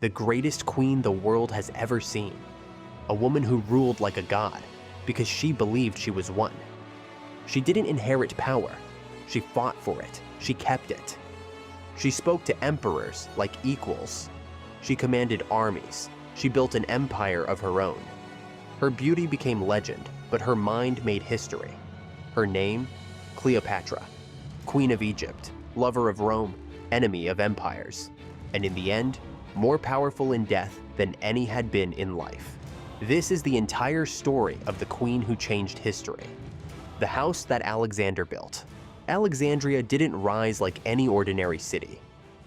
the greatest queen the world has ever seen. A woman who ruled like a god because she believed she was one. She didn't inherit power. She fought for it. She kept it. She spoke to emperors like equals. She commanded armies. She built an empire of her own. Her beauty became legend, but her mind made history. Her name? Cleopatra, Queen of Egypt, lover of Rome, enemy of empires, and in the end, more powerful in death than any had been in life. This is the entire story of the queen who changed history. The house that Alexander built. Alexandria didn't rise like any ordinary city.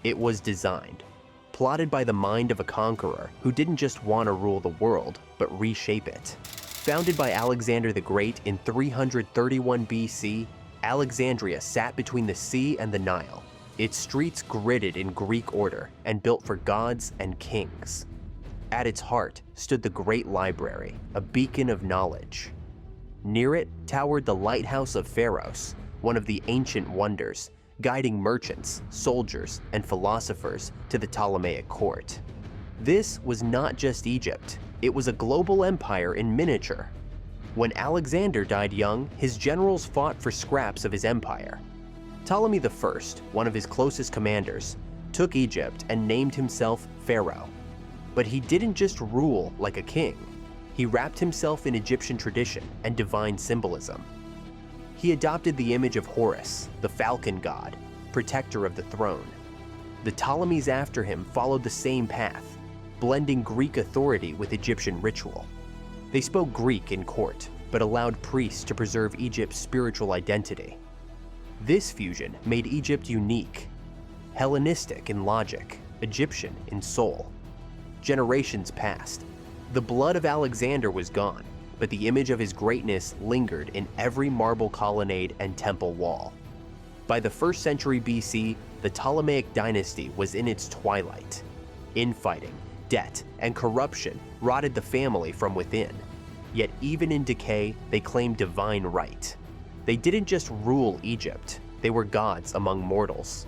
It was designed, plotted by the mind of a conqueror who didn't just want to rule the world, but reshape it. Founded by Alexander the Great in 331 BC, Alexandria sat between the sea and the Nile, its streets gridded in Greek order and built for gods and kings. At its heart stood the Great Library, a beacon of knowledge. Near it towered the Lighthouse of Pharos, one of the ancient wonders, guiding merchants, soldiers, and philosophers to the Ptolemaic court. This was not just Egypt, it was a global empire in miniature. When Alexander died young, his generals fought for scraps of his empire. Ptolemy I, one of his closest commanders, took Egypt and named himself Pharaoh. But he didn't just rule like a king. He wrapped himself in Egyptian tradition and divine symbolism. He adopted the image of Horus, the falcon god, protector of the throne. The Ptolemies after him followed the same path, blending Greek authority with Egyptian ritual. They spoke Greek in court, but allowed priests to preserve Egypt's spiritual identity. This fusion made Egypt unique, Hellenistic in logic, Egyptian in soul. Generations passed. The blood of Alexander was gone, but the image of his greatness lingered in every marble colonnade and temple wall. By the 1st century BC, the Ptolemaic dynasty was in its twilight. Infighting, debt, and corruption rotted the family from within. Yet even in decay, they claimed divine right. They didn't just rule Egypt, they were gods among mortals.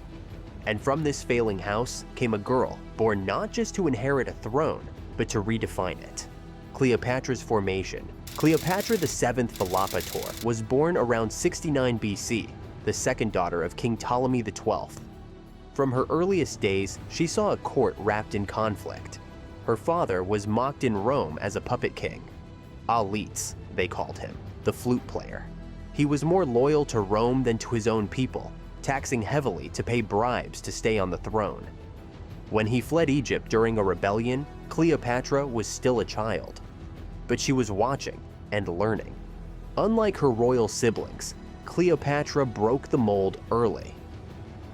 And from this failing house came a girl born not just to inherit a throne, but to redefine it. Cleopatra's formation. Cleopatra VII Philopator was born around 69 BC, the second daughter of King Ptolemy XII. From her earliest days, she saw a court wrapped in conflict. Her father was mocked in Rome as a puppet king. Aletes, they called him, the flute player. He was more loyal to Rome than to his own people, taxing heavily to pay bribes to stay on the throne. When he fled Egypt during a rebellion, Cleopatra was still a child. But she was watching and learning. Unlike her royal siblings, Cleopatra broke the mold early.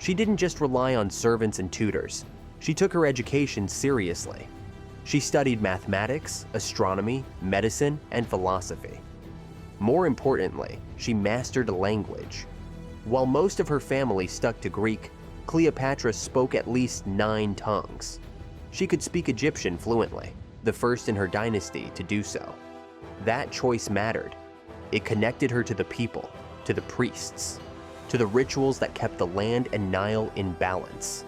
She didn't just rely on servants and tutors. She took her education seriously. She studied mathematics, astronomy, medicine, and philosophy. More importantly, she mastered a language. While most of her family stuck to Greek, Cleopatra spoke at least 9 tongues. She could speak Egyptian fluently, the first in her dynasty to do so. That choice mattered. It connected her to the people, to the priests, to the rituals that kept the land and Nile in balance.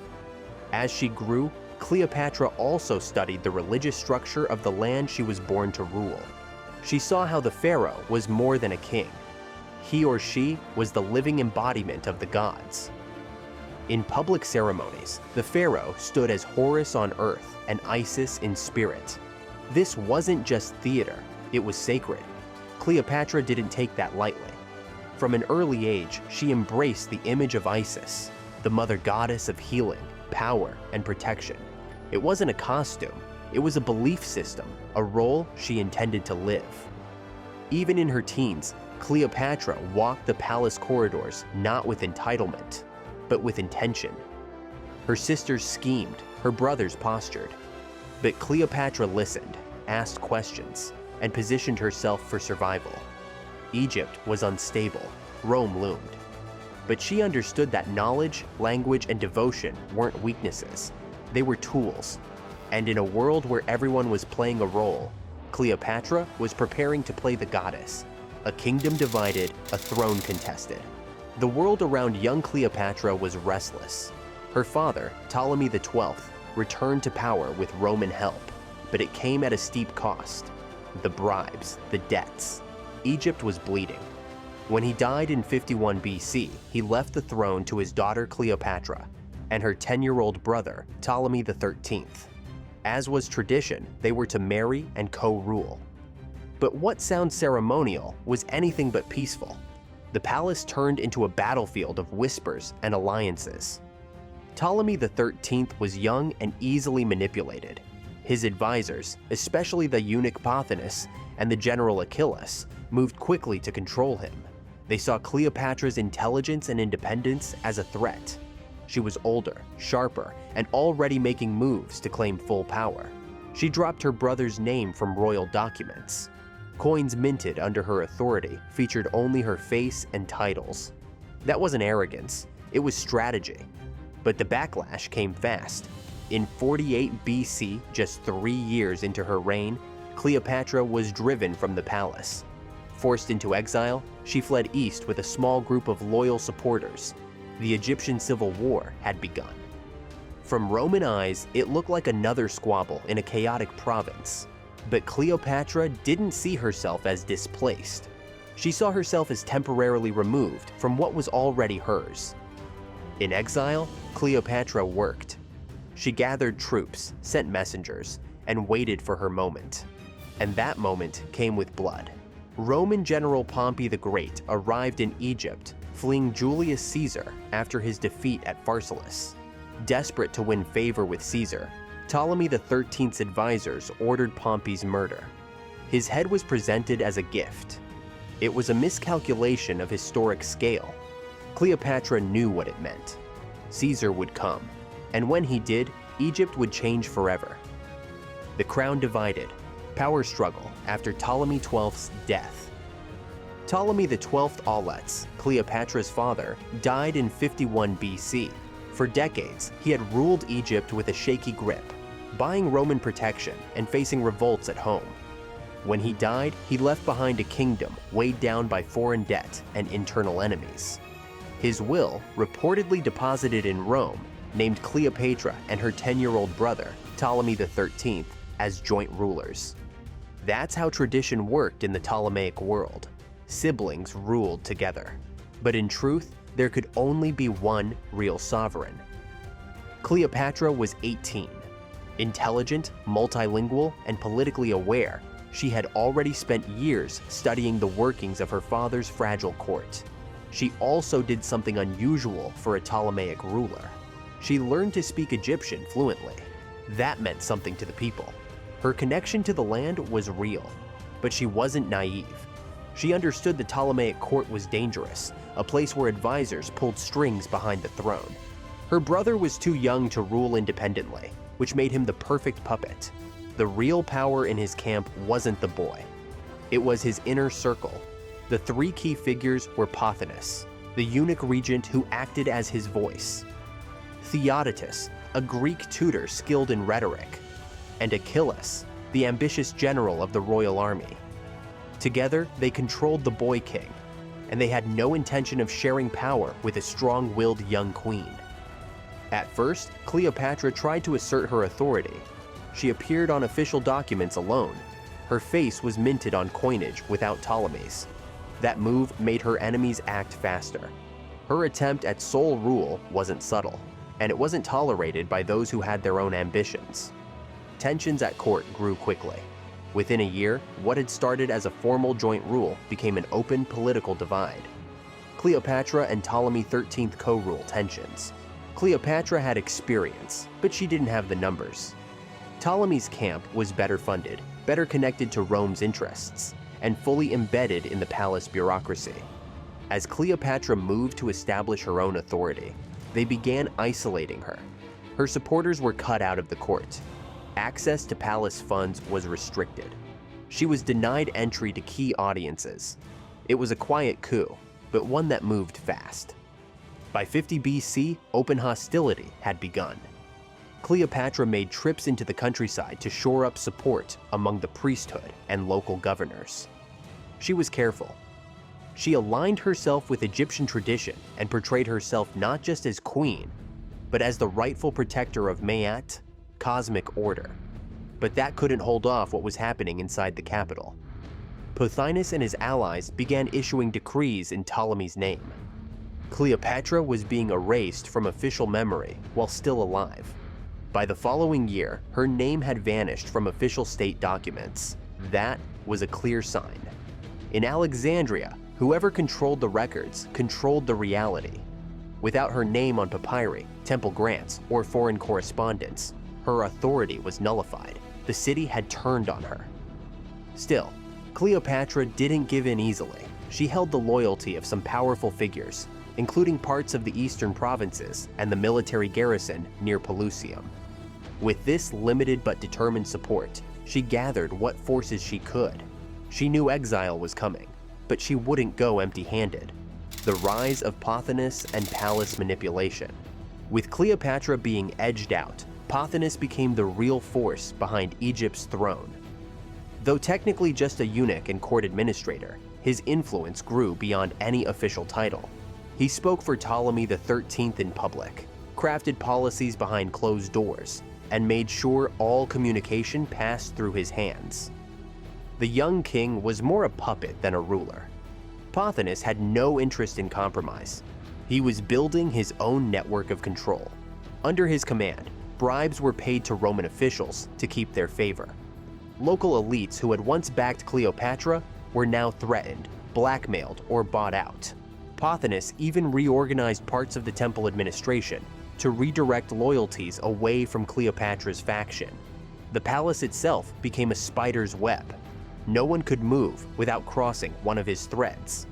As she grew, Cleopatra also studied the religious structure of the land she was born to rule. She saw how the pharaoh was more than a king. He or she was the living embodiment of the gods. In public ceremonies, the pharaoh stood as Horus on earth and Isis in spirit. This wasn't just theater, it was sacred. Cleopatra didn't take that lightly. From an early age, she embraced the image of Isis, the mother goddess of healing, power, and protection. It wasn't a costume, it was a belief system, a role she intended to live. Even in her teens, Cleopatra walked the palace corridors not with entitlement, but with intention. Her sisters schemed, her brothers postured. But Cleopatra listened, asked questions, and positioned herself for survival. Egypt was unstable, Rome loomed. But she understood that knowledge, language, and devotion weren't weaknesses. They were tools. And in a world where everyone was playing a role, Cleopatra was preparing to play the goddess. A kingdom divided, a throne contested. The world around young Cleopatra was restless. Her father, Ptolemy XII, returned to power with Roman help, but it came at a steep cost. The bribes, the debts. Egypt was bleeding. When he died in 51 BC, he left the throne to his daughter Cleopatra and her 10-year-old brother, Ptolemy XIII. As was tradition, they were to marry and co-rule. But what sounds ceremonial was anything but peaceful. The palace turned into a battlefield of whispers and alliances. Ptolemy XIII was young and easily manipulated. His advisors, especially the eunuch Pothinus and the general Achilles, moved quickly to control him. They saw Cleopatra's intelligence and independence as a threat. She was older, sharper, and already making moves to claim full power. She dropped her brother's name from royal documents. Coins minted under her authority featured only her face and titles. That wasn't arrogance, it was strategy. But the backlash came fast. In 48 BC, just 3 years into her reign, Cleopatra was driven from the palace. Forced into exile, she fled east with a small group of loyal supporters. The Egyptian civil war had begun. From Roman eyes, it looked like another squabble in a chaotic province. But Cleopatra didn't see herself as displaced. She saw herself as temporarily removed from what was already hers. In exile, Cleopatra worked. She gathered troops, sent messengers, and waited for her moment. And that moment came with blood. Roman General Pompey the Great arrived in Egypt, fleeing Julius Caesar after his defeat at Pharsalus. Desperate to win favor with Caesar, Ptolemy XIII's advisors ordered Pompey's murder. His head was presented as a gift. It was a miscalculation of historic scale. Cleopatra knew what it meant. Caesar would come, and when he did, Egypt would change forever. The crown divided, power struggle after Ptolemy XII's death. Ptolemy XII Auletes, Cleopatra's father, died in 51 BC. For decades, he had ruled Egypt with a shaky grip, buying Roman protection and facing revolts at home. When he died, he left behind a kingdom weighed down by foreign debt and internal enemies. His will, reportedly deposited in Rome, named Cleopatra and her 10-year-old brother, Ptolemy XIII, as joint rulers. That's how tradition worked in the Ptolemaic world. Siblings ruled together. But in truth, there could only be one real sovereign. Cleopatra was 18. Intelligent, multilingual, and politically aware, she had already spent years studying the workings of her father's fragile court. She also did something unusual for a Ptolemaic ruler. She learned to speak Egyptian fluently. That meant something to the people. Her connection to the land was real, but she wasn't naive. She understood the Ptolemaic court was dangerous, a place where advisors pulled strings behind the throne. Her brother was too young to rule independently, which made him the perfect puppet. The real power in his camp wasn't the boy. It was his inner circle. The 3 key figures were Pothinus, the eunuch regent who acted as his voice, Theodotus, a Greek tutor skilled in rhetoric, and Achilles, the ambitious general of the royal army. Together, they controlled the boy king, and they had no intention of sharing power with a strong-willed young queen. At first, Cleopatra tried to assert her authority. She appeared on official documents alone. Her face was minted on coinage without Ptolemies. That move made her enemies act faster. Her attempt at sole rule wasn't subtle, and it wasn't tolerated by those who had their own ambitions. Tensions at court grew quickly. Within a year, what had started as a formal joint rule became an open political divide. Cleopatra and Ptolemy XIII co-rule tensions. Cleopatra had experience, but she didn't have the numbers. Ptolemy's camp was better funded, better connected to Rome's interests, and fully embedded in the palace bureaucracy. As Cleopatra moved to establish her own authority, they began isolating her. Her supporters were cut out of the court. Access to palace funds was restricted. She was denied entry to key audiences. It was a quiet coup, but one that moved fast. By 50 BC, open hostility had begun. Cleopatra made trips into the countryside to shore up support among the priesthood and local governors. She was careful. She aligned herself with Egyptian tradition and portrayed herself not just as queen, but as the rightful protector of Maat, cosmic order. But that couldn't hold off what was happening inside the capital. Pothinus and his allies began issuing decrees in Ptolemy's name. Cleopatra was being erased from official memory while still alive. By the following year, her name had vanished from official state documents. That was a clear sign. In Alexandria, whoever controlled the records controlled the reality. Without her name on papyri, temple grants, or foreign correspondence, her authority was nullified. The city had turned on her. Still, Cleopatra didn't give in easily. She held the loyalty of some powerful figures, including parts of the eastern provinces and the military garrison near Pelusium. With this limited but determined support, she gathered what forces she could. She knew exile was coming, but she wouldn't go empty-handed. The rise of Pothinus and palace manipulation. With Cleopatra being edged out, Pothinus became the real force behind Egypt's throne. Though technically just a eunuch and court administrator, his influence grew beyond any official title. He spoke for Ptolemy XIII in public, crafted policies behind closed doors, and made sure all communication passed through his hands. The young king was more a puppet than a ruler. Pothinus had no interest in compromise. He was building his own network of control. Under his command, bribes were paid to Roman officials to keep their favor. Local elites who had once backed Cleopatra were now threatened, blackmailed, or bought out. Pothinus even reorganized parts of the temple administration to redirect loyalties away from Cleopatra's faction. The palace itself became a spider's web. No one could move without crossing one of his threads.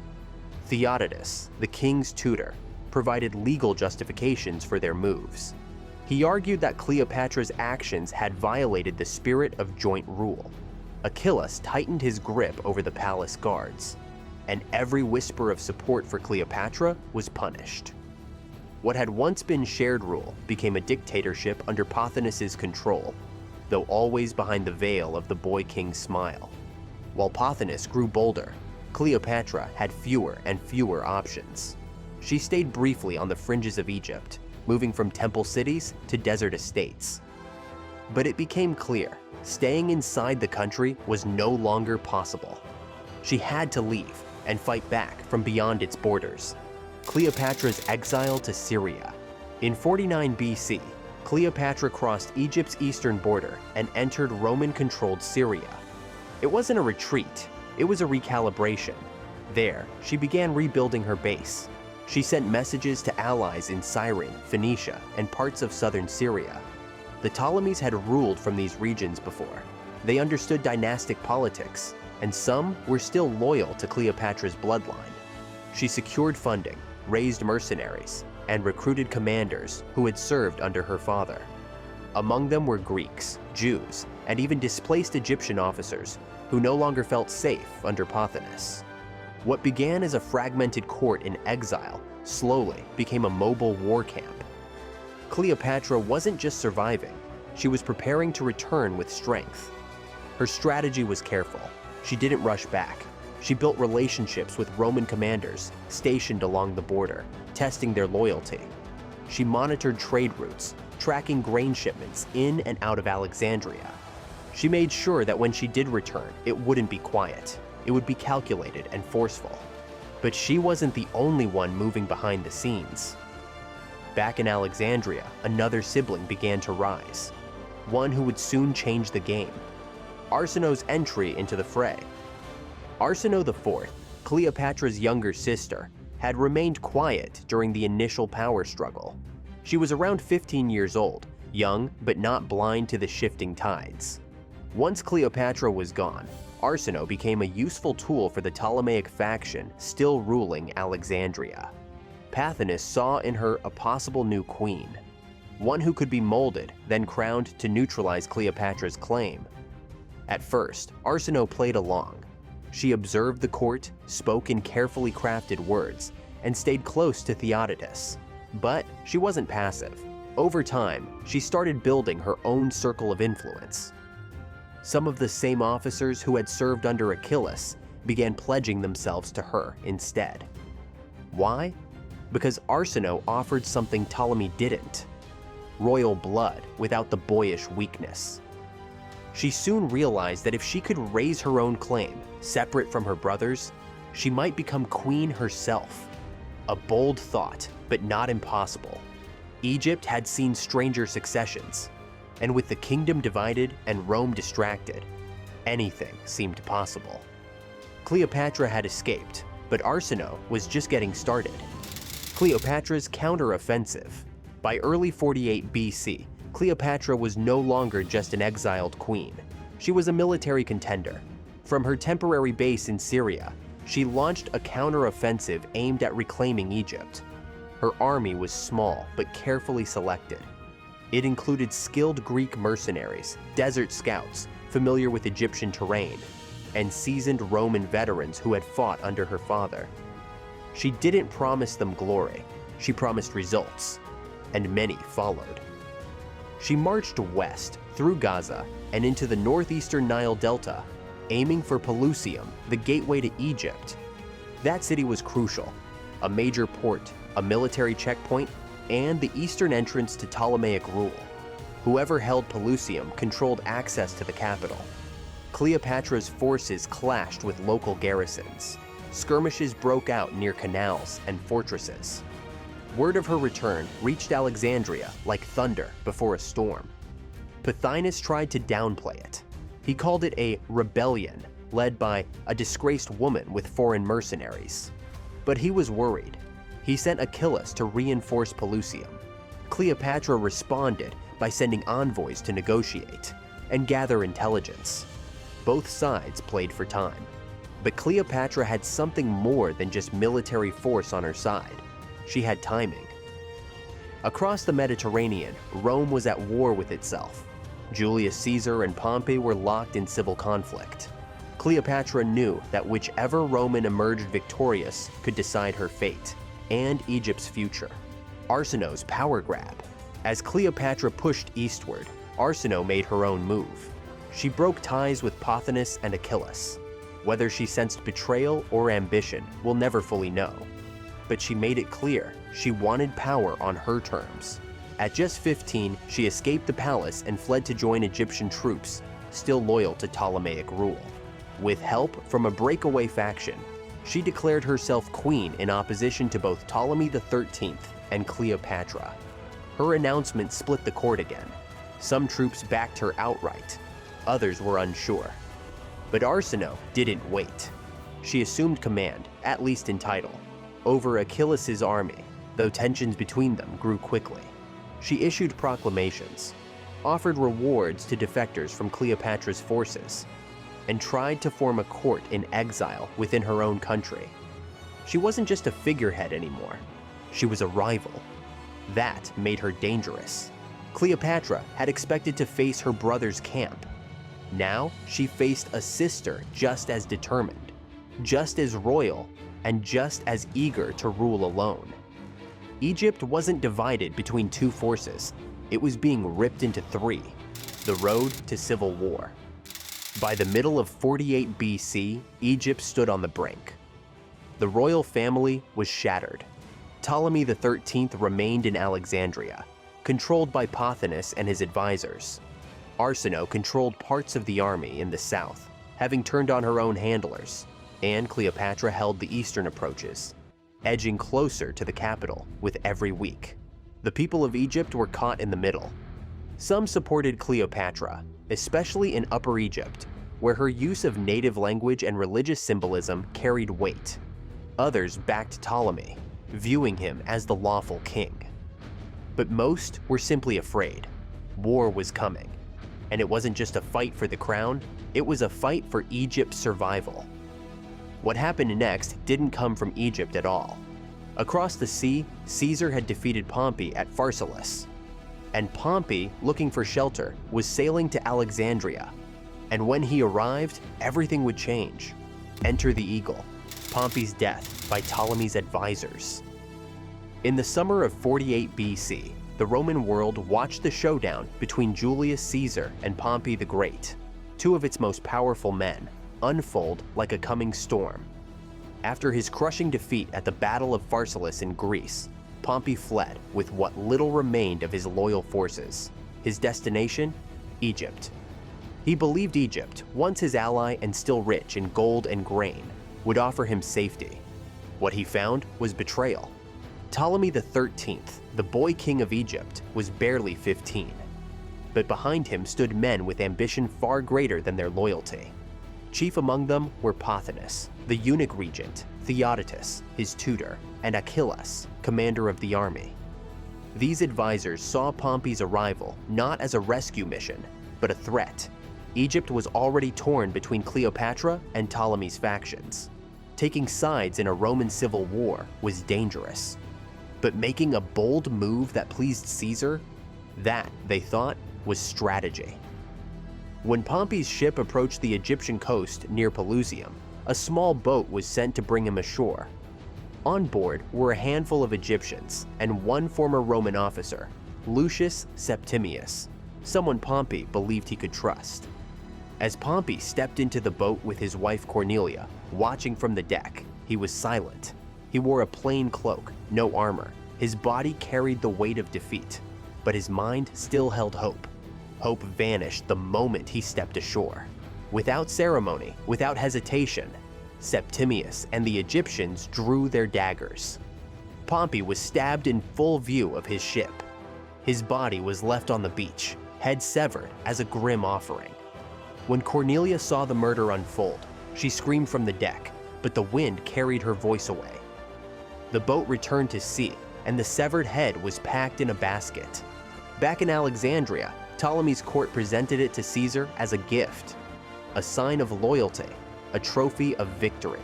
Theodotus, the king's tutor, provided legal justifications for their moves. He argued that Cleopatra's actions had violated the spirit of joint rule. Achilles tightened his grip over the palace guards, and every whisper of support for Cleopatra was punished. What had once been shared rule became a dictatorship under Pothinus's control, though always behind the veil of the boy king's smile. While Pothinus grew bolder, Cleopatra had fewer and fewer options. She stayed briefly on the fringes of Egypt, moving from temple cities to desert estates. But it became clear, staying inside the country was no longer possible. She had to leave and fight back from beyond its borders. Cleopatra's exile to Syria. In 49 BC, Cleopatra crossed Egypt's eastern border and entered Roman-controlled Syria. It wasn't a retreat, it was a recalibration. There, she began rebuilding her base. She sent messages to allies in Cyrene, Phoenicia, and parts of southern Syria. The Ptolemies had ruled from these regions before. They understood dynastic politics, and some were still loyal to Cleopatra's bloodline. She secured funding, raised mercenaries, and recruited commanders who had served under her father. Among them were Greeks, Jews, and even displaced Egyptian officers who no longer felt safe under Pothinus. What began as a fragmented court in exile slowly became a mobile war camp. Cleopatra wasn't just surviving, she was preparing to return with strength. Her strategy was careful. She didn't rush back. She built relationships with Roman commanders stationed along the border, testing their loyalty. She monitored trade routes, tracking grain shipments in and out of Alexandria. She made sure that when she did return, it wouldn't be quiet. It would be calculated and forceful. But she wasn't the only one moving behind the scenes. Back in Alexandria, another sibling began to rise, one who would soon change the game. Arsinoe's entry into the fray. Arsinoe IV, Cleopatra's younger sister, had remained quiet during the initial power struggle. She was around 15 years old, young but not blind to the shifting tides. Once Cleopatra was gone, Arsinoe became a useful tool for the Ptolemaic faction still ruling Alexandria. Pothinus saw in her a possible new queen, one who could be molded, then crowned to neutralize Cleopatra's claim. At first, Arsinoe played along. She observed the court, spoke in carefully crafted words, and stayed close to Theodotus. But she wasn't passive. Over time, she started building her own circle of influence. Some of the same officers who had served under Achilles began pledging themselves to her instead. Why? Because Arsinoe offered something Ptolemy didn't: royal blood without the boyish weakness. She soon realized that if she could raise her own claim, separate from her brothers, she might become queen herself. A bold thought, but not impossible. Egypt had seen stranger successions, and with the kingdom divided and Rome distracted, anything seemed possible. Cleopatra had escaped, but Arsinoe was just getting started. Cleopatra's counteroffensive. By early 48 BC, Cleopatra was no longer just an exiled queen. She was a military contender. From her temporary base in Syria, she launched a counteroffensive aimed at reclaiming Egypt. Her army was small but carefully selected. It included skilled Greek mercenaries, desert scouts familiar with Egyptian terrain, and seasoned Roman veterans who had fought under her father. She didn't promise them glory, she promised results, and many followed. She marched west through Gaza and into the northeastern Nile Delta, aiming for Pelusium, the gateway to Egypt. That city was crucial, a major port, a military checkpoint, and the eastern entrance to Ptolemaic rule. Whoever held Pelusium controlled access to the capital. Cleopatra's forces clashed with local garrisons. Skirmishes broke out near canals and fortresses. Word of her return reached Alexandria like thunder before a storm. Pothinus tried to downplay it. He called it a rebellion led by a disgraced woman with foreign mercenaries. But he was worried. He sent Achilles to reinforce Pelusium. Cleopatra responded by sending envoys to negotiate and gather intelligence. Both sides played for time. But Cleopatra had something more than just military force on her side. She had timing. Across the Mediterranean, Rome was at war with itself. Julius Caesar and Pompey were locked in civil conflict. Cleopatra knew that whichever Roman emerged victorious could decide her fate and Egypt's future. Arsinoe's power grab. As Cleopatra pushed eastward, Arsinoe made her own move. She broke ties with Pothinus and Achilles. Whether she sensed betrayal or ambition, we'll never fully know. But she made it clear she wanted power on her terms. At just 15, she escaped the palace and fled to join Egyptian troops, still loyal to Ptolemaic rule. With help from a breakaway faction, she declared herself queen in opposition to both Ptolemy XIII and Cleopatra. Her announcement split the court again. Some troops backed her outright, others were unsure. But Arsinoe didn't wait. She assumed command, at least in title, over Achilles' army, though tensions between them grew quickly. She issued proclamations, offered rewards to defectors from Cleopatra's forces, and tried to form a court in exile within her own country. She wasn't just a figurehead anymore. She was a rival. That made her dangerous. Cleopatra had expected to face her brother's camp. Now she faced a sister just as determined, just as royal, and just as eager to rule alone. Egypt wasn't divided between two forces. It was being ripped into three, the road to civil war. By the middle of 48 BC, Egypt stood on the brink. The royal family was shattered. Ptolemy XIII remained in Alexandria, controlled by Pothinus and his advisors. Arsinoe controlled parts of the army in the south, having turned on her own handlers, and Cleopatra held the eastern approaches, edging closer to the capital with every week. The people of Egypt were caught in the middle. Some supported Cleopatra, especially in Upper Egypt, where her use of native language and religious symbolism carried weight. Others backed Ptolemy, viewing him as the lawful king. But most were simply afraid. War was coming, and it wasn't just a fight for the crown, it was a fight for Egypt's survival. What happened next didn't come from Egypt at all. Across the sea, Caesar had defeated Pompey at Pharsalus, and Pompey, looking for shelter, was sailing to Alexandria. And when he arrived, everything would change. Enter the Eagle, Pompey's death by Ptolemy's advisors. In the summer of 48 BC, the Roman world watched the showdown between Julius Caesar and Pompey the Great, two of its most powerful men, unfold like a coming storm. After his crushing defeat at the Battle of Pharsalus in Greece, Pompey fled with what little remained of his loyal forces. His destination? Egypt. He believed Egypt, once his ally and still rich in gold and grain, would offer him safety. What he found was betrayal. Ptolemy XIII, the boy king of Egypt, was barely 15. But behind him stood men with ambition far greater than their loyalty. Chief among them were Pothinus, the eunuch regent, Theodotus, his tutor, and Achillas, commander of the army. These advisors saw Pompey's arrival not as a rescue mission, but a threat. Egypt was already torn between Cleopatra and Ptolemy's factions. Taking sides in a Roman civil war was dangerous. But making a bold move that pleased Caesar, that, they thought, was strategy. When Pompey's ship approached the Egyptian coast near Pelusium, a small boat was sent to bring him ashore. On board were a handful of Egyptians and one former Roman officer, Lucius Septimius, someone Pompey believed he could trust. As Pompey stepped into the boat with his wife Cornelia, watching from the deck, he was silent. He wore a plain cloak, no armor. His body carried the weight of defeat, but his mind still held hope. Hope vanished the moment he stepped ashore. Without ceremony, without hesitation, Septimius and the Egyptians drew their daggers. Pompey was stabbed in full view of his ship. His body was left on the beach, head severed as a grim offering. When Cornelia saw the murder unfold, she screamed from the deck, but the wind carried her voice away. The boat returned to sea, and the severed head was packed in a basket. Back in Alexandria, Ptolemy's court presented it to Caesar as a gift, a sign of loyalty, a trophy of victory.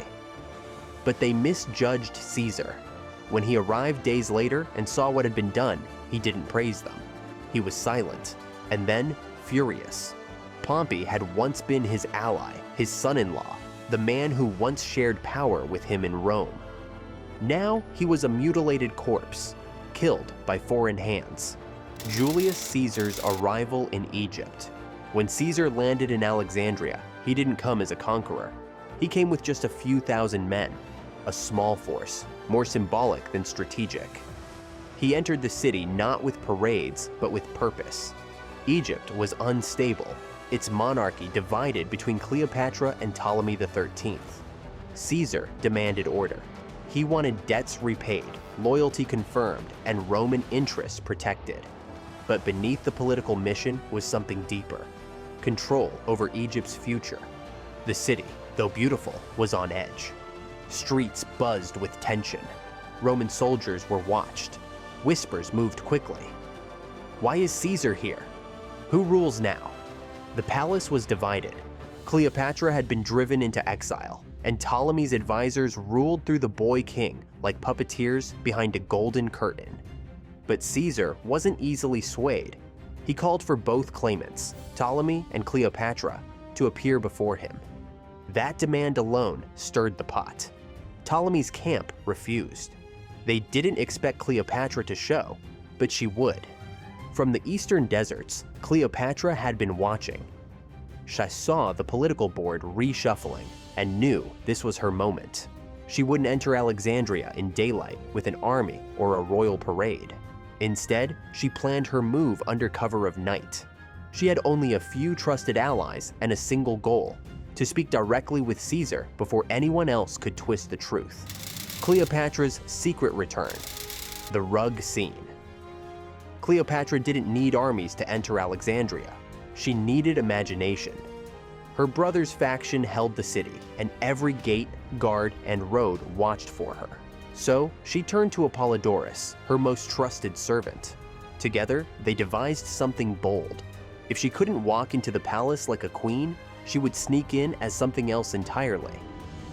But they misjudged Caesar. When he arrived days later and saw what had been done, he didn't praise them. He was silent, and then furious. Pompey had once been his ally, his son-in-law, the man who once shared power with him in Rome. Now he was a mutilated corpse, killed by foreign hands. Julius Caesar's arrival in Egypt. When Caesar landed in Alexandria, he didn't come as a conqueror. He came with just a few thousand men, a small force, more symbolic than strategic. He entered the city not with parades, but with purpose. Egypt was unstable, its monarchy divided between Cleopatra and Ptolemy XIII. Caesar demanded order. He wanted debts repaid, loyalty confirmed, and Roman interests protected. But beneath the political mission was something deeper: control over Egypt's future. The city, though beautiful, was on edge. Streets buzzed with tension. Roman soldiers were watched. Whispers moved quickly. Why is Caesar here? Who rules now? The palace was divided. Cleopatra had been driven into exile, and Ptolemy's advisors ruled through the boy king like puppeteers behind a golden curtain. But Caesar wasn't easily swayed. He called for both claimants, Ptolemy and Cleopatra, to appear before him. That demand alone stirred the pot. Ptolemy's camp refused. They didn't expect Cleopatra to show, but she would. From the eastern deserts, Cleopatra had been watching. She saw the political board reshuffling and knew this was her moment. She wouldn't enter Alexandria in daylight with an army or a royal parade. Instead, she planned her move under cover of night. She had only a few trusted allies and a single goal: to speak directly with Caesar before anyone else could twist the truth. Cleopatra's secret return. The rug scene. Cleopatra didn't need armies to enter Alexandria. She needed imagination. Her brother's faction held the city, and every gate, guard, and road watched for her. So she turned to Apollodorus, her most trusted servant. Together, they devised something bold. If she couldn't walk into the palace like a queen, she would sneak in as something else entirely.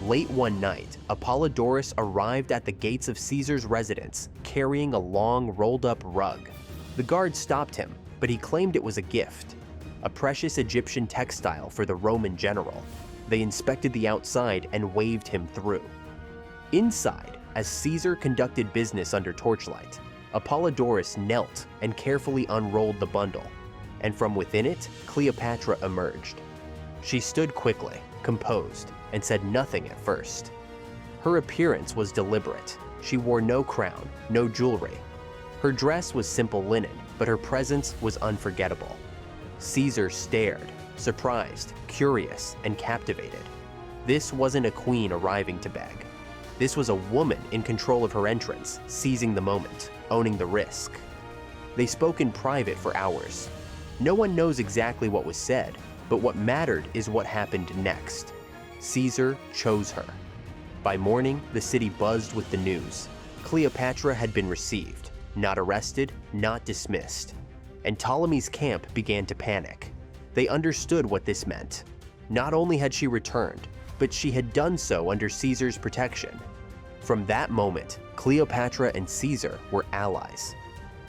Late one night, Apollodorus arrived at the gates of Caesar's residence, carrying a long, rolled-up rug. The guard stopped him, but he claimed it was a gift, a precious Egyptian textile for the Roman general. They inspected the outside and waved him through. Inside, as Caesar conducted business under torchlight, Apollodorus knelt and carefully unrolled the bundle, and from within it, Cleopatra emerged. She stood quickly, composed, and said nothing at first. Her appearance was deliberate. She wore no crown, no jewelry. Her dress was simple linen, but her presence was unforgettable. Caesar stared, surprised, curious, and captivated. This wasn't a queen arriving to beg. This was a woman in control of her entrance, seizing the moment, owning the risk. They spoke in private for hours. No one knows exactly what was said, but what mattered is what happened next. Caesar chose her. By morning, the city buzzed with the news. Cleopatra had been received, not arrested, not dismissed. And Ptolemy's camp began to panic. They understood what this meant. Not only had she returned, but she had done so under Caesar's protection. From that moment, Cleopatra and Caesar were allies.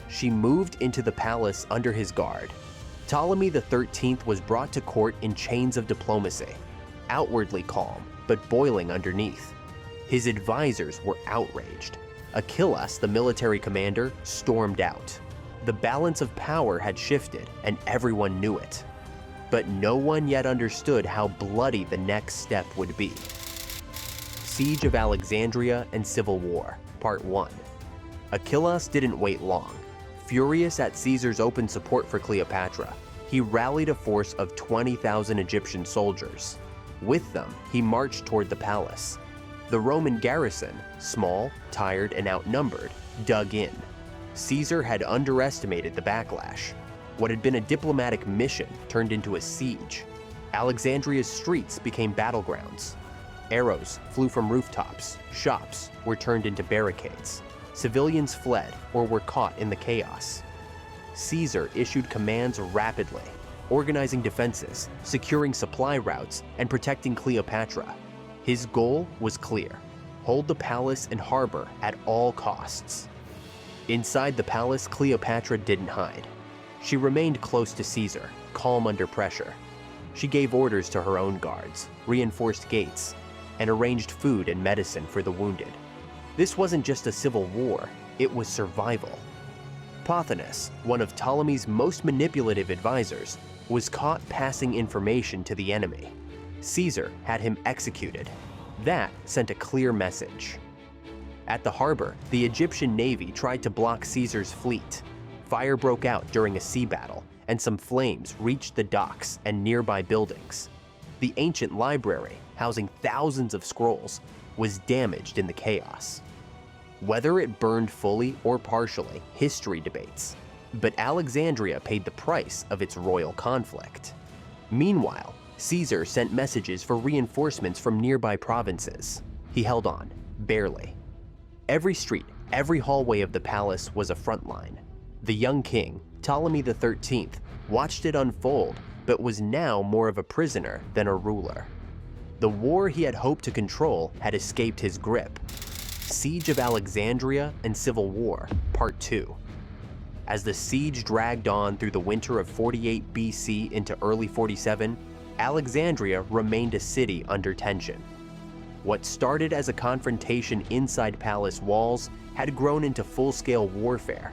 She moved into the palace under his guard. Ptolemy XIII was brought to court in chains of diplomacy, outwardly calm, but boiling underneath. His advisors were outraged. Achillas, the military commander, stormed out. The balance of power had shifted, and everyone knew it. But no one yet understood how bloody the next step would be. Siege of Alexandria and Civil War, Part 1. Achillas didn't wait long. Furious at Caesar's open support for Cleopatra, he rallied a force of 20,000 Egyptian soldiers. With them, he marched toward the palace. The Roman garrison, small, tired, and outnumbered, dug in. Caesar had underestimated the backlash. What had been a diplomatic mission turned into a siege. Alexandria's streets became battlegrounds. Arrows flew from rooftops, shops were turned into barricades. Civilians fled or were caught in the chaos. Caesar issued commands rapidly, organizing defenses, securing supply routes, and protecting Cleopatra. His goal was clear: hold the palace and harbor at all costs. Inside the palace, Cleopatra didn't hide. She remained close to Caesar, calm under pressure. She gave orders to her own guards, reinforced gates, and arranged food and medicine for the wounded. This wasn't just a civil war, it was survival. Pothinus, one of Ptolemy's most manipulative advisors, was caught passing information to the enemy. Caesar had him executed. That sent a clear message. At the harbor, the Egyptian navy tried to block Caesar's fleet. Fire broke out during a sea battle, and some flames reached the docks and nearby buildings. The ancient library, housing thousands of scrolls, was damaged in the chaos. Whether it burned fully or partially, history debates. But Alexandria paid the price of its royal conflict. Meanwhile, Caesar sent messages for reinforcements from nearby provinces. He held on, barely. Every street, every hallway of the palace was a front line. The young king, Ptolemy XIII, watched it unfold, but was now more of a prisoner than a ruler. The war he had hoped to control had escaped his grip. Siege of Alexandria and Civil War, Part 2. As the siege dragged on through the winter of 48 BC into early 47, Alexandria remained a city under tension. What started as a confrontation inside palace walls had grown into full-scale warfare.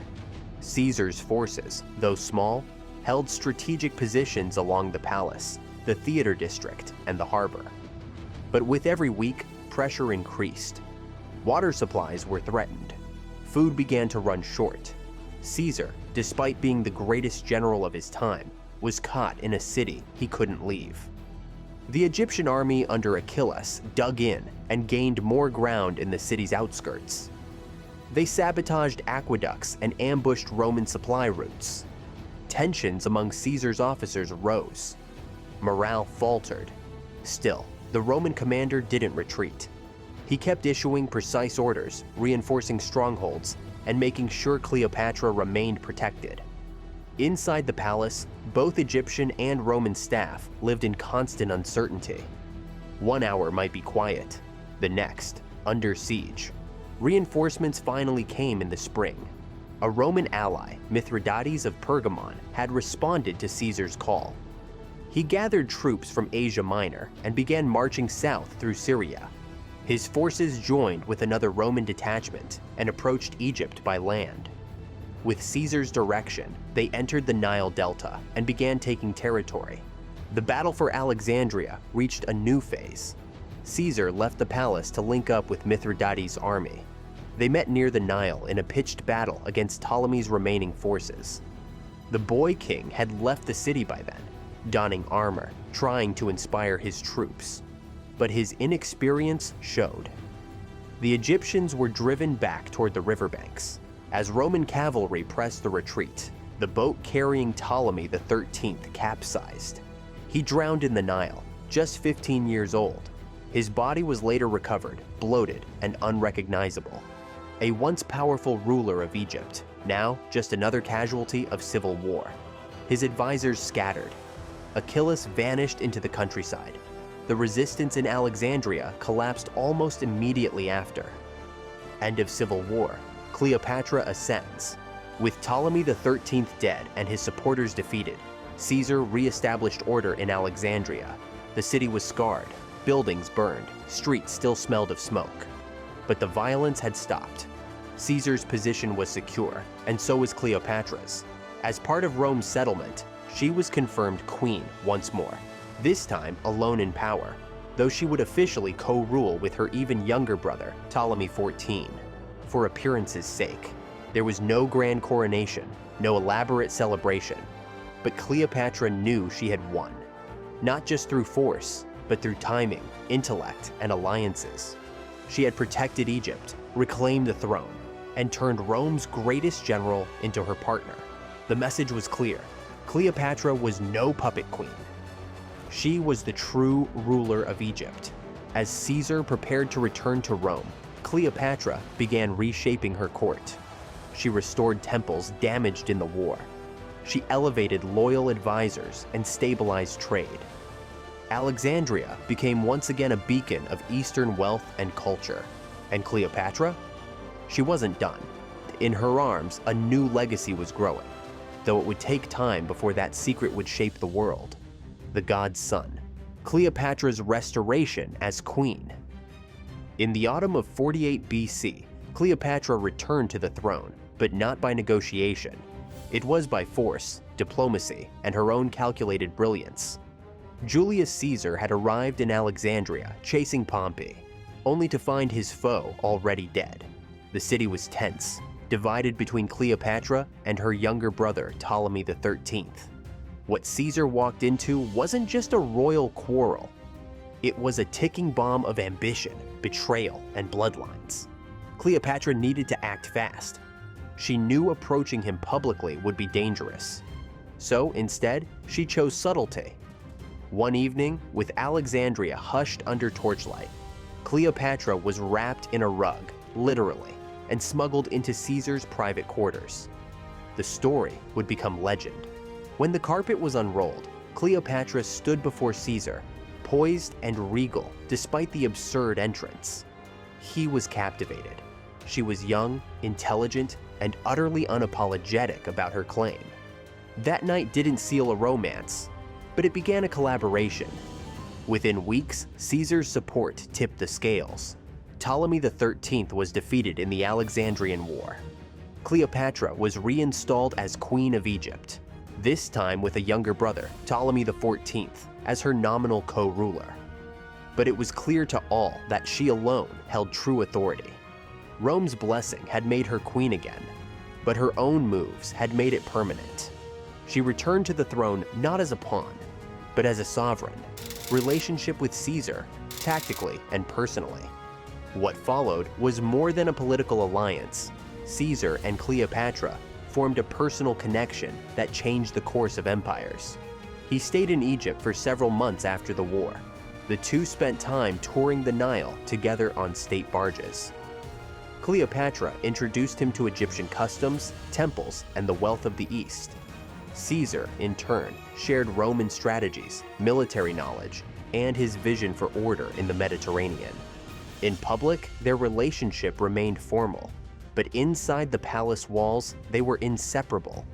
Caesar's forces, though small, held strategic positions along the palace, the theater district, and the harbor. But with every week, pressure increased. Water supplies were threatened. Food began to run short. Caesar, despite being the greatest general of his time, was caught in a city he couldn't leave. The Egyptian army under Achillas dug in and gained more ground in the city's outskirts. They sabotaged aqueducts and ambushed Roman supply routes. Tensions among Caesar's officers rose. Morale faltered. Still, the Roman commander didn't retreat. He kept issuing precise orders, reinforcing strongholds, and making sure Cleopatra remained protected. Inside the palace, both Egyptian and Roman staff lived in constant uncertainty. 1 hour might be quiet, the next, under siege. Reinforcements finally came in the spring. A Roman ally, Mithridates of Pergamon, had responded to Caesar's call. He gathered troops from Asia Minor and began marching south through Syria. His forces joined with another Roman detachment and approached Egypt by land. With Caesar's direction, they entered the Nile Delta and began taking territory. The battle for Alexandria reached a new phase. Caesar left the palace to link up with Mithridates' army. They met near the Nile in a pitched battle against Ptolemy's remaining forces. The boy king had left the city by then, donning armor, trying to inspire his troops. But his inexperience showed. The Egyptians were driven back toward the riverbanks. As Roman cavalry pressed the retreat, the boat carrying Ptolemy XIII capsized. He drowned in the Nile, just 15 years old. His body was later recovered, bloated and unrecognizable. A once powerful ruler of Egypt, now just another casualty of civil war. His advisors scattered. Achilles vanished into the countryside. The resistance in Alexandria collapsed almost immediately after. End of civil war. Cleopatra ascends. With Ptolemy XIII dead and his supporters defeated, Caesar re-established order in Alexandria. The city was scarred, buildings burned, streets still smelled of smoke. But the violence had stopped. Caesar's position was secure, and so was Cleopatra's. As part of Rome's settlement, she was confirmed queen once more, this time alone in power, though she would officially co-rule with her even younger brother, Ptolemy XIV. For appearance's sake, there was no grand coronation, no elaborate celebration, but Cleopatra knew she had won, not just through force, but through timing, intellect, and alliances. She had protected Egypt, reclaimed the throne, and turned Rome's greatest general into her partner. The message was clear. Cleopatra was no puppet queen. She was the true ruler of Egypt. As Caesar prepared to return to Rome, Cleopatra began reshaping her court. She restored temples damaged in the war. She elevated loyal advisors and stabilized trade. Alexandria became once again a beacon of Eastern wealth and culture. And Cleopatra? She wasn't done. In her arms, a new legacy was growing, though it would take time before that secret would shape the world. The god's son. Cleopatra's restoration as queen. In the autumn of 48 BC, Cleopatra returned to the throne, but not by negotiation. It was by force, diplomacy, and her own calculated brilliance. Julius Caesar had arrived in Alexandria chasing Pompey, only to find his foe already dead. The city was tense, divided between Cleopatra and her younger brother Ptolemy XIII. What Caesar walked into wasn't just a royal quarrel. It was a ticking bomb of ambition, betrayal, and bloodlines. Cleopatra needed to act fast. She knew approaching him publicly would be dangerous. So instead, she chose subtlety. One evening, with Alexandria hushed under torchlight, Cleopatra was wrapped in a rug, literally, and smuggled into Caesar's private quarters. The story would become legend. When the carpet was unrolled, Cleopatra stood before Caesar, poised and regal despite the absurd entrance. He was captivated. She was young, intelligent, and utterly unapologetic about her claim. That night didn't seal a romance, but it began a collaboration. Within weeks, Caesar's support tipped the scales. Ptolemy XIII was defeated in the Alexandrian War. Cleopatra was reinstalled as Queen of Egypt, this time with a younger brother, Ptolemy XIV, as her nominal co-ruler. But it was clear to all that she alone held true authority. Rome's blessing had made her queen again, but her own moves had made it permanent. She returned to the throne not as a pawn, but as a sovereign, relationship with Caesar, tactically and personally. What followed was more than a political alliance. Caesar and Cleopatra formed a personal connection that changed the course of empires. He stayed in Egypt for several months after the war. The two spent time touring the Nile together on state barges. Cleopatra introduced him to Egyptian customs, temples, and the wealth of the East. Caesar, in turn, shared Roman strategies, military knowledge, and his vision for order in the Mediterranean. In public, their relationship remained formal, but inside the palace walls, they were inseparable.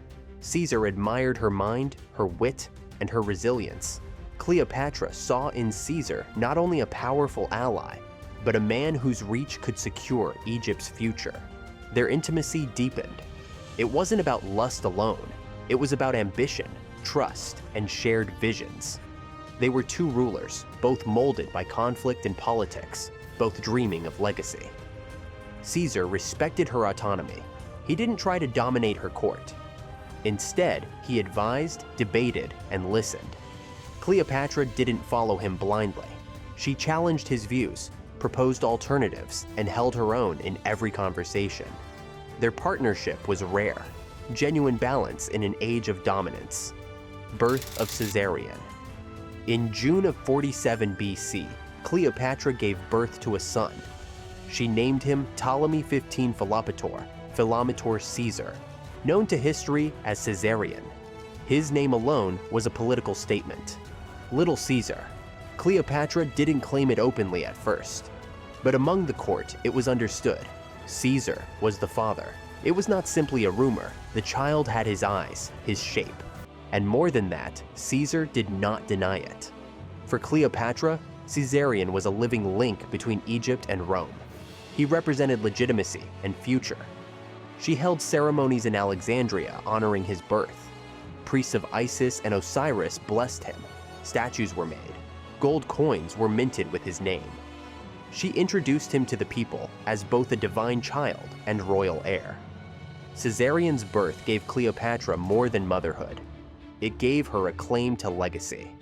Caesar admired her mind, her wit, and her resilience. Cleopatra saw in Caesar not only a powerful ally, but a man whose reach could secure Egypt's future. Their intimacy deepened. It wasn't about lust alone. It was about ambition, trust, and shared visions. They were two rulers, both molded by conflict and politics, both dreaming of legacy. Caesar respected her autonomy. He didn't try to dominate her court. Instead, he advised, debated, and listened. Cleopatra didn't follow him blindly. She challenged his views, proposed alternatives, and held her own in every conversation. Their partnership was rare, genuine balance in an age of dominance. Birth of Caesarion. In June of 47 BC, Cleopatra gave birth to a son. She named him Ptolemy XV Philopator Caesar, known to history as Caesarion. His name alone was a political statement. Little Caesar. Cleopatra didn't claim it openly at first, but among the court it was understood. Caesar was the father. It was not simply a rumor. The child had his eyes, his shape. And more than that, Caesar did not deny it. For Cleopatra, Caesarion was a living link between Egypt and Rome. He represented legitimacy and future. She held ceremonies in Alexandria honoring his birth. Priests of Isis and Osiris blessed him. Statues were made. Gold coins were minted with his name. She introduced him to the people as both a divine child and royal heir. Caesarion's birth gave Cleopatra more than motherhood. It gave her a claim to legacy.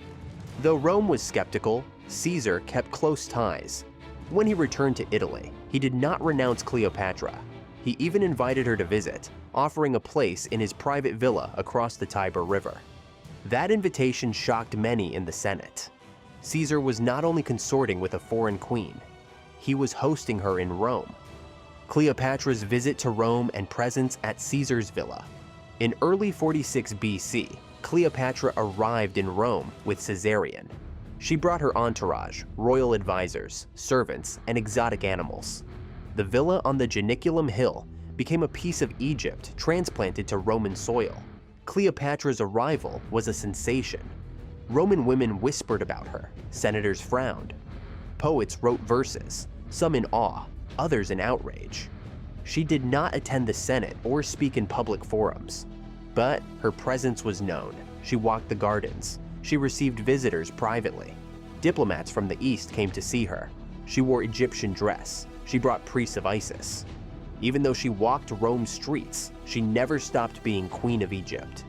Though Rome was skeptical, Caesar kept close ties. When he returned to Italy, he did not renounce Cleopatra. He even invited her to visit, offering a place in his private villa across the Tiber River. That invitation shocked many in the Senate. Caesar was not only consorting with a foreign queen, he was hosting her in Rome. Cleopatra's visit to Rome and presence at Caesar's villa. In early 46 BC, Cleopatra arrived in Rome with Caesarion. She brought her entourage, royal advisors, servants, and exotic animals. The villa on the Janiculum Hill became a piece of Egypt transplanted to Roman soil. Cleopatra's arrival was a sensation. Roman women whispered about her, senators frowned. Poets wrote verses, some in awe, others in outrage. She did not attend the Senate or speak in public forums, but her presence was known. She walked the gardens. She received visitors privately. Diplomats from the East came to see her. She wore Egyptian dress. She brought priests of Isis. Even though she walked Rome's streets, she never stopped being Queen of Egypt.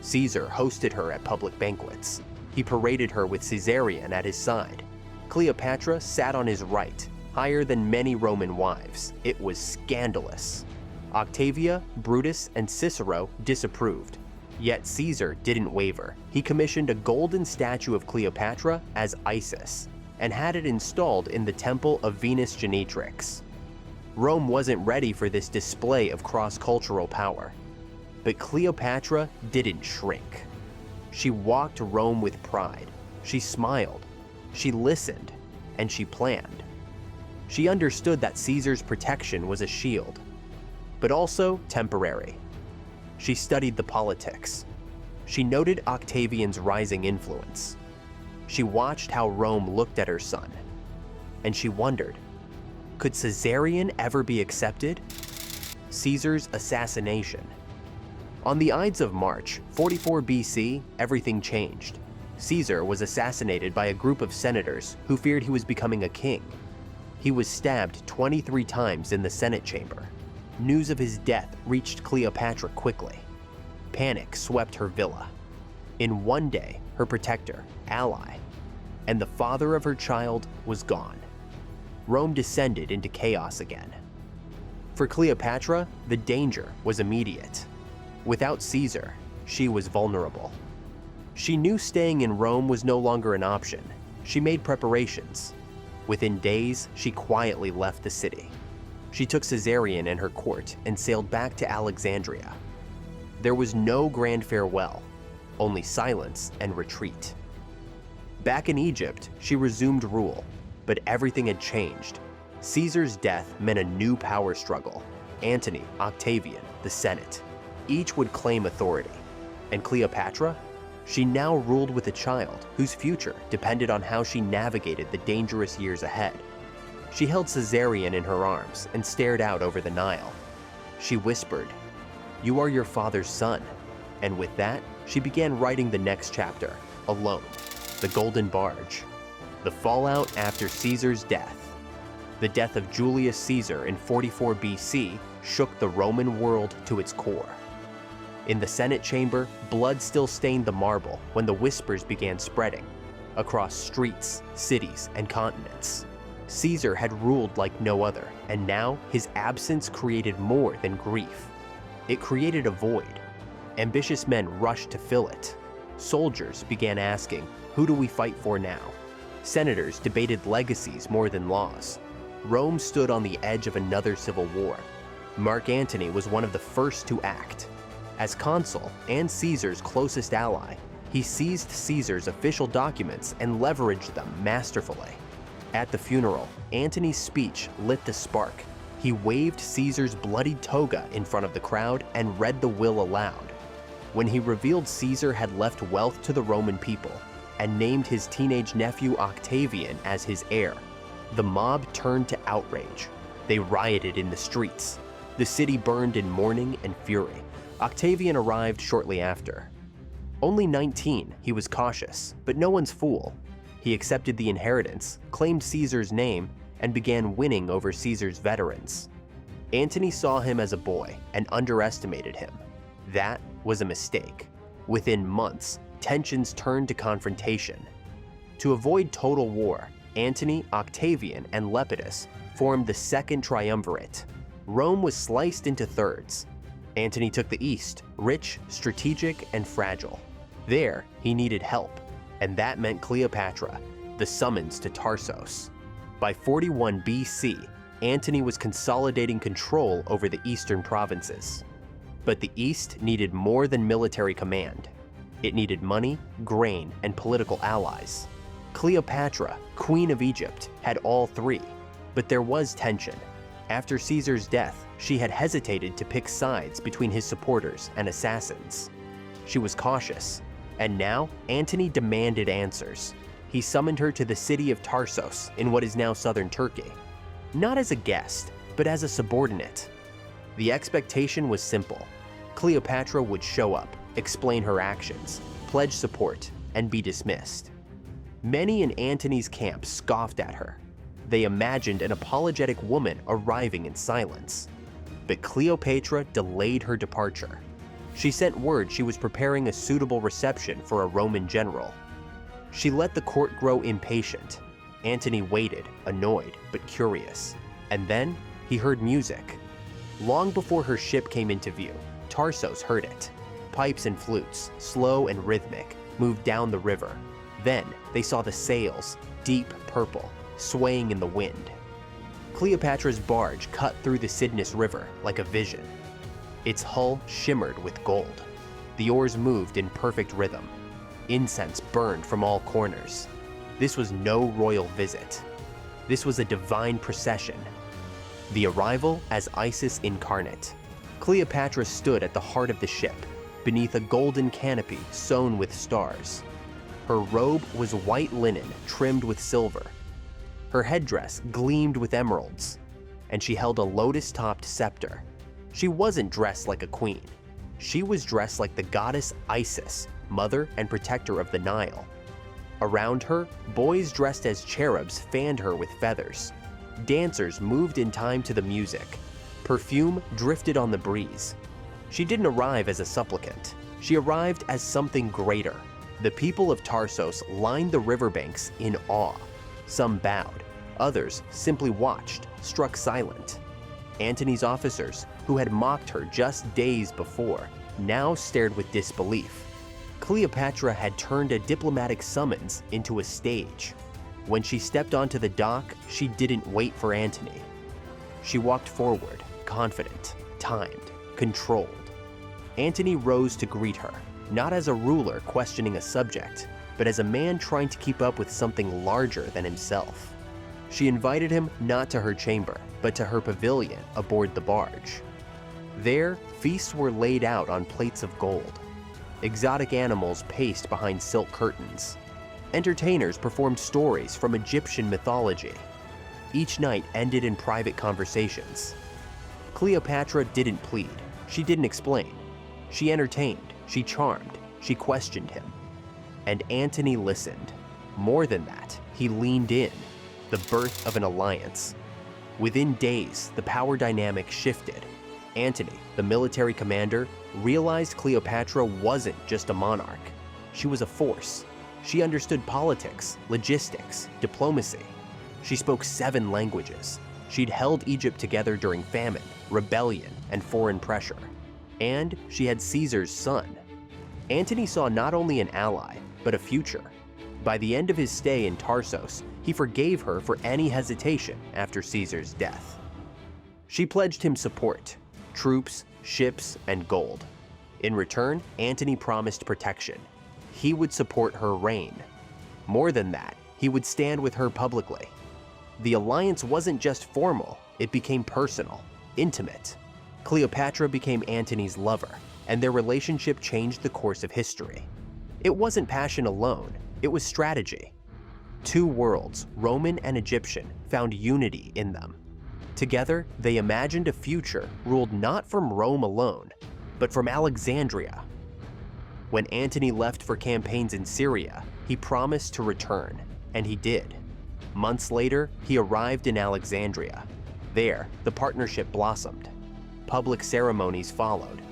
Caesar hosted her at public banquets. He paraded her with Caesarion at his side. Cleopatra sat on his right, higher than many Roman wives. It was scandalous. Octavia, Brutus, and Cicero disapproved. Yet Caesar didn't waver. He commissioned a golden statue of Cleopatra as Isis and had it installed in the temple of Venus Genetrix. Rome wasn't ready for this display of cross-cultural power. But Cleopatra didn't shrink. She walked Rome with pride. She smiled. She listened. And she planned. She understood that Caesar's protection was a shield, but also temporary. She studied the politics. She noted Octavian's rising influence. She watched how Rome looked at her son. And she wondered, could Caesarion ever be accepted? Caesar's assassination. On the Ides of March, 44 BC, everything changed. Caesar was assassinated by a group of senators who feared he was becoming a king. He was stabbed 23 times in the Senate chamber. News of his death reached Cleopatra quickly. Panic swept her villa. In one day, her protector, ally, and the father of her child was gone. Rome descended into chaos again. For Cleopatra, the danger was immediate. Without Caesar, she was vulnerable. She knew staying in Rome was no longer an option. She made preparations. Within days, she quietly left the city. She took Caesarion and her court and sailed back to Alexandria. There was no grand farewell, only silence and retreat. Back in Egypt, she resumed rule, but everything had changed. Caesar's death meant a new power struggle. Antony, Octavian, the Senate. Each would claim authority. And Cleopatra? She now ruled with a child whose future depended on how she navigated the dangerous years ahead. She held Caesarion in her arms and stared out over the Nile. She whispered, "You are your father's son." And with that, she began writing the next chapter, alone. The Golden Barge. The fallout after Caesar's death. The death of Julius Caesar in 44 BC shook the Roman world to its core. In the Senate chamber, blood still stained the marble when the whispers began spreading across streets, cities, and continents. Caesar had ruled like no other, and now his absence created more than grief. It created a void. Ambitious men rushed to fill it. Soldiers began asking, who do we fight for now? Senators debated legacies more than laws. Rome stood on the edge of another civil war. Mark Antony was one of the first to act. As consul and Caesar's closest ally, he seized Caesar's official documents and leveraged them masterfully. At the funeral, Antony's speech lit the spark. He waved Caesar's bloodied toga in front of the crowd and read the will aloud. When he revealed Caesar had left wealth to the Roman people and named his teenage nephew Octavian as his heir, the mob turned to outrage. They rioted in the streets. The city burned in mourning and fury. Octavian arrived shortly after. Only 19, he was cautious, but no one's fool. He accepted the inheritance, claimed Caesar's name, and began winning over Caesar's veterans. Antony saw him as a boy and underestimated him. That was a mistake. Within months, tensions turned to confrontation. To avoid total war, Antony, Octavian, and Lepidus formed the Second Triumvirate. Rome was sliced into thirds. Antony took the east, rich, strategic, and fragile. There, he needed help, and that meant Cleopatra, the summons to Tarsus. By 41 BC, Antony was consolidating control over the eastern provinces. But the East needed more than military command. It needed money, grain, and political allies. Cleopatra, Queen of Egypt, had all three, but there was tension. After Caesar's death, she had hesitated to pick sides between his supporters and assassins. She was cautious, and now Antony demanded answers. He summoned her to the city of Tarsus in what is now southern Turkey. Not as a guest, but as a subordinate. The expectation was simple. Cleopatra would show up, explain her actions, pledge support, and be dismissed. Many in Antony's camp scoffed at her. They imagined an apologetic woman arriving in silence. But Cleopatra delayed her departure. She sent word she was preparing a suitable reception for a Roman general. She let the court grow impatient. Antony waited, annoyed but curious. And then he heard music. Long before her ship came into view, Tarsus heard it. Pipes and flutes, slow and rhythmic, moved down the river. Then they saw the sails, deep purple, swaying in the wind. Cleopatra's barge cut through the Cydnus River like a vision. Its hull shimmered with gold. The oars moved in perfect rhythm. Incense burned from all corners. This was no royal visit. This was a divine procession. The arrival as Isis incarnate. Cleopatra stood at the heart of the ship, beneath a golden canopy sewn with stars. Her robe was white linen trimmed with silver. Her headdress gleamed with emeralds, and she held a lotus-topped scepter. She wasn't dressed like a queen. She was dressed like the goddess Isis, mother and protector of the Nile. Around her, boys dressed as cherubs fanned her with feathers. Dancers moved in time to the music. Perfume drifted on the breeze. She didn't arrive as a supplicant. She arrived as something greater. The people of Tarsus lined the riverbanks in awe. Some bowed. Others simply watched, struck silent. Antony's officers, who had mocked her just days before, now stared with disbelief. Cleopatra had turned a diplomatic summons into a stage. When she stepped onto the dock, she didn't wait for Antony. She walked forward, confident, timed, controlled. Antony rose to greet her, not as a ruler questioning a subject, but as a man trying to keep up with something larger than himself. She invited him not to her chamber, but to her pavilion aboard the barge. There, feasts were laid out on plates of gold. Exotic animals paced behind silk curtains. Entertainers performed stories from Egyptian mythology. Each night ended in private conversations. Cleopatra didn't plead. She didn't explain. She entertained. She charmed. She questioned him. And Antony listened. More than that, he leaned in. The birth of an alliance. Within days, the power dynamic shifted. Antony, the military commander, realized Cleopatra wasn't just a monarch. She was a force. She understood politics, logistics, diplomacy. She spoke 7 languages. She'd held Egypt together during famine, rebellion, and foreign pressure. And she had Caesar's son. Antony saw not only an ally, but a future. By the end of his stay in Tarsus, he forgave her for any hesitation after Caesar's death. She pledged him support, troops, ships, and gold. In return, Antony promised protection. He would support her reign. More than that, he would stand with her publicly. The alliance wasn't just formal, it became personal, intimate. Cleopatra became Antony's lover, and their relationship changed the course of history. It wasn't passion alone, it was strategy. 2 worlds, Roman and Egyptian, found unity in them. Together, they imagined a future ruled not from Rome alone, but from Alexandria. When Antony left for campaigns in Syria, he promised to return, and he did. Months later, he arrived in Alexandria. There, the partnership blossomed. Public ceremonies followed.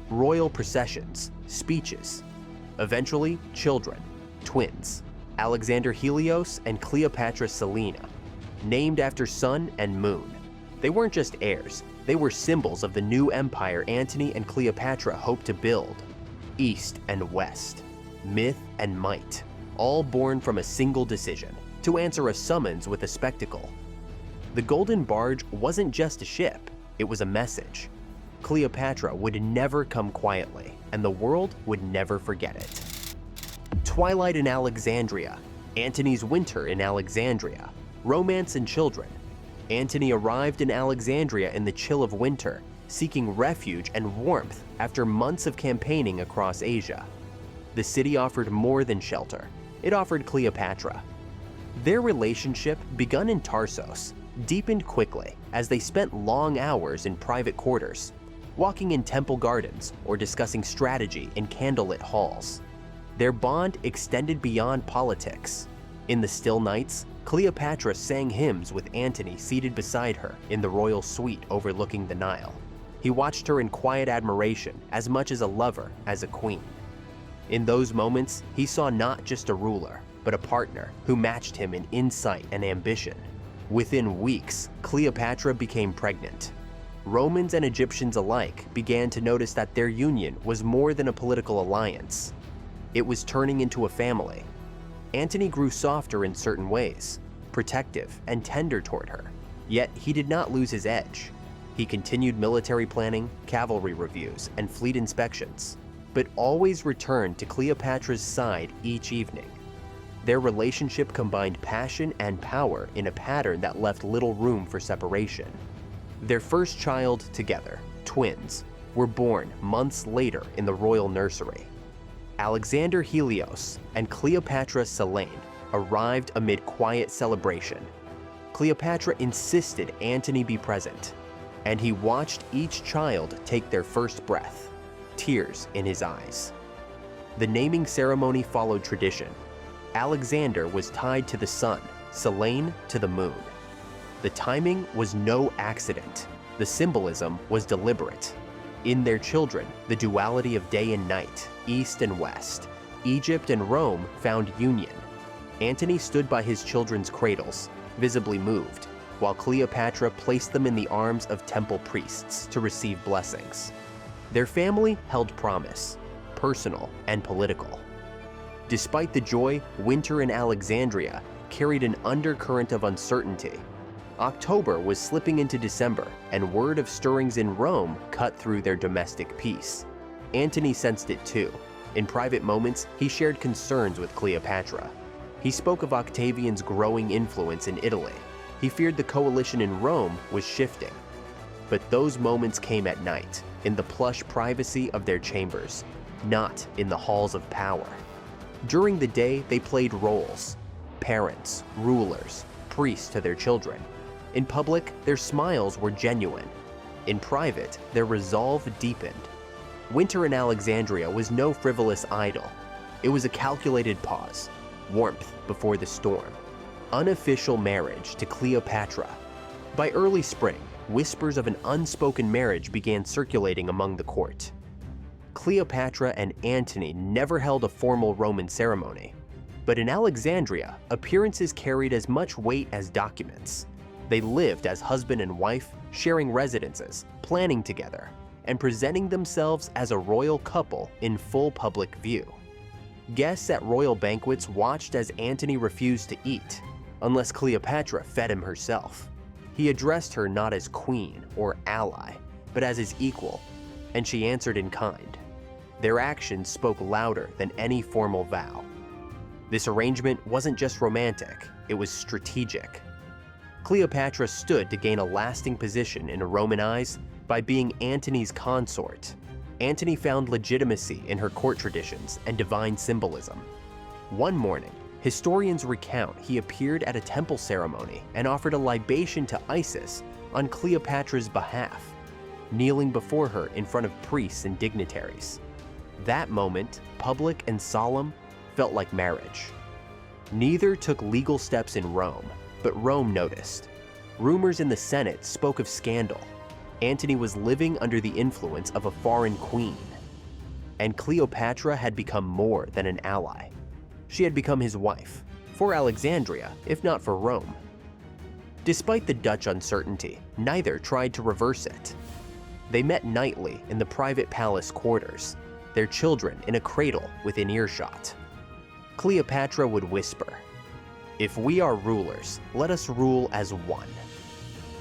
Royal processions, speeches. Eventually, children, twins, Alexander Helios and Cleopatra Selina, named after sun and moon. They weren't just heirs, they were symbols of the new empire Antony and Cleopatra hoped to build. East and West, myth and might, all born from a single decision, to answer a summons with a spectacle. The Golden Barge wasn't just a ship, it was a message. Cleopatra would never come quietly, and the world would never forget it. Twilight in Alexandria, Antony's winter in Alexandria, romance and children. Antony arrived in Alexandria in the chill of winter, seeking refuge and warmth after months of campaigning across Asia. The city offered more than shelter, it offered Cleopatra. Their relationship, begun in Tarsus, deepened quickly as they spent long hours in private quarters, walking in temple gardens or discussing strategy in candlelit halls. Their bond extended beyond politics. In the still nights, Cleopatra sang hymns with Antony seated beside her in the royal suite overlooking the Nile. He watched her in quiet admiration, as much as a lover as a queen. In those moments, he saw not just a ruler, but a partner who matched him in insight and ambition. Within weeks, Cleopatra became pregnant. Romans and Egyptians alike began to notice that their union was more than a political alliance. It was turning into a family. Antony grew softer in certain ways, protective and tender toward her, yet he did not lose his edge. He continued military planning, cavalry reviews, and fleet inspections, but always returned to Cleopatra's side each evening. Their relationship combined passion and power in a pattern that left little room for separation. Their first child together, twins, were born months later in the royal nursery. Alexander Helios and Cleopatra Selene arrived amid quiet celebration. Cleopatra insisted Antony be present, and he watched each child take their first breath, tears in his eyes. The naming ceremony followed tradition. Alexander was tied to the sun, Selene to the moon. The timing was no accident. The symbolism was deliberate. In their children, the duality of day and night, east and west, Egypt and Rome found union. Antony stood by his children's cradles, visibly moved, while Cleopatra placed them in the arms of temple priests to receive blessings. Their family held promise, personal and political. Despite the joy, winter in Alexandria carried an undercurrent of uncertainty. October was slipping into December, and word of stirrings in Rome cut through their domestic peace. Antony sensed it too. In private moments, he shared concerns with Cleopatra. He spoke of Octavian's growing influence in Italy. He feared the coalition in Rome was shifting. But those moments came at night, in the plush privacy of their chambers, not in the halls of power. During the day, they played roles: parents, rulers, priests to their children. In public, their smiles were genuine. In private, their resolve deepened. Winter in Alexandria was no frivolous idyll. It was a calculated pause, warmth before the storm, unofficial marriage to Cleopatra. By early spring, whispers of an unspoken marriage began circulating among the court. Cleopatra and Antony never held a formal Roman ceremony, but in Alexandria, appearances carried as much weight as documents. They lived as husband and wife, sharing residences, planning together, and presenting themselves as a royal couple in full public view. Guests at royal banquets watched as Antony refused to eat, unless Cleopatra fed him herself. He addressed her not as queen or ally, but as his equal, and she answered in kind. Their actions spoke louder than any formal vow. This arrangement wasn't just romantic, it was strategic. Cleopatra stood to gain a lasting position in Roman eyes by being Antony's consort. Antony found legitimacy in her court traditions and divine symbolism. One morning, historians recount he appeared at a temple ceremony and offered a libation to Isis on Cleopatra's behalf, kneeling before her in front of priests and dignitaries. That moment, public and solemn, felt like marriage. Neither took legal steps in Rome, but Rome noticed. Rumors in the Senate spoke of scandal. Antony was living under the influence of a foreign queen. And Cleopatra had become more than an ally. She had become his wife, for Alexandria, if not for Rome. Despite the Dutch uncertainty, neither tried to reverse it. They met nightly in the private palace quarters, their children in a cradle within earshot. Cleopatra would whisper, "If we are rulers, let us rule as one."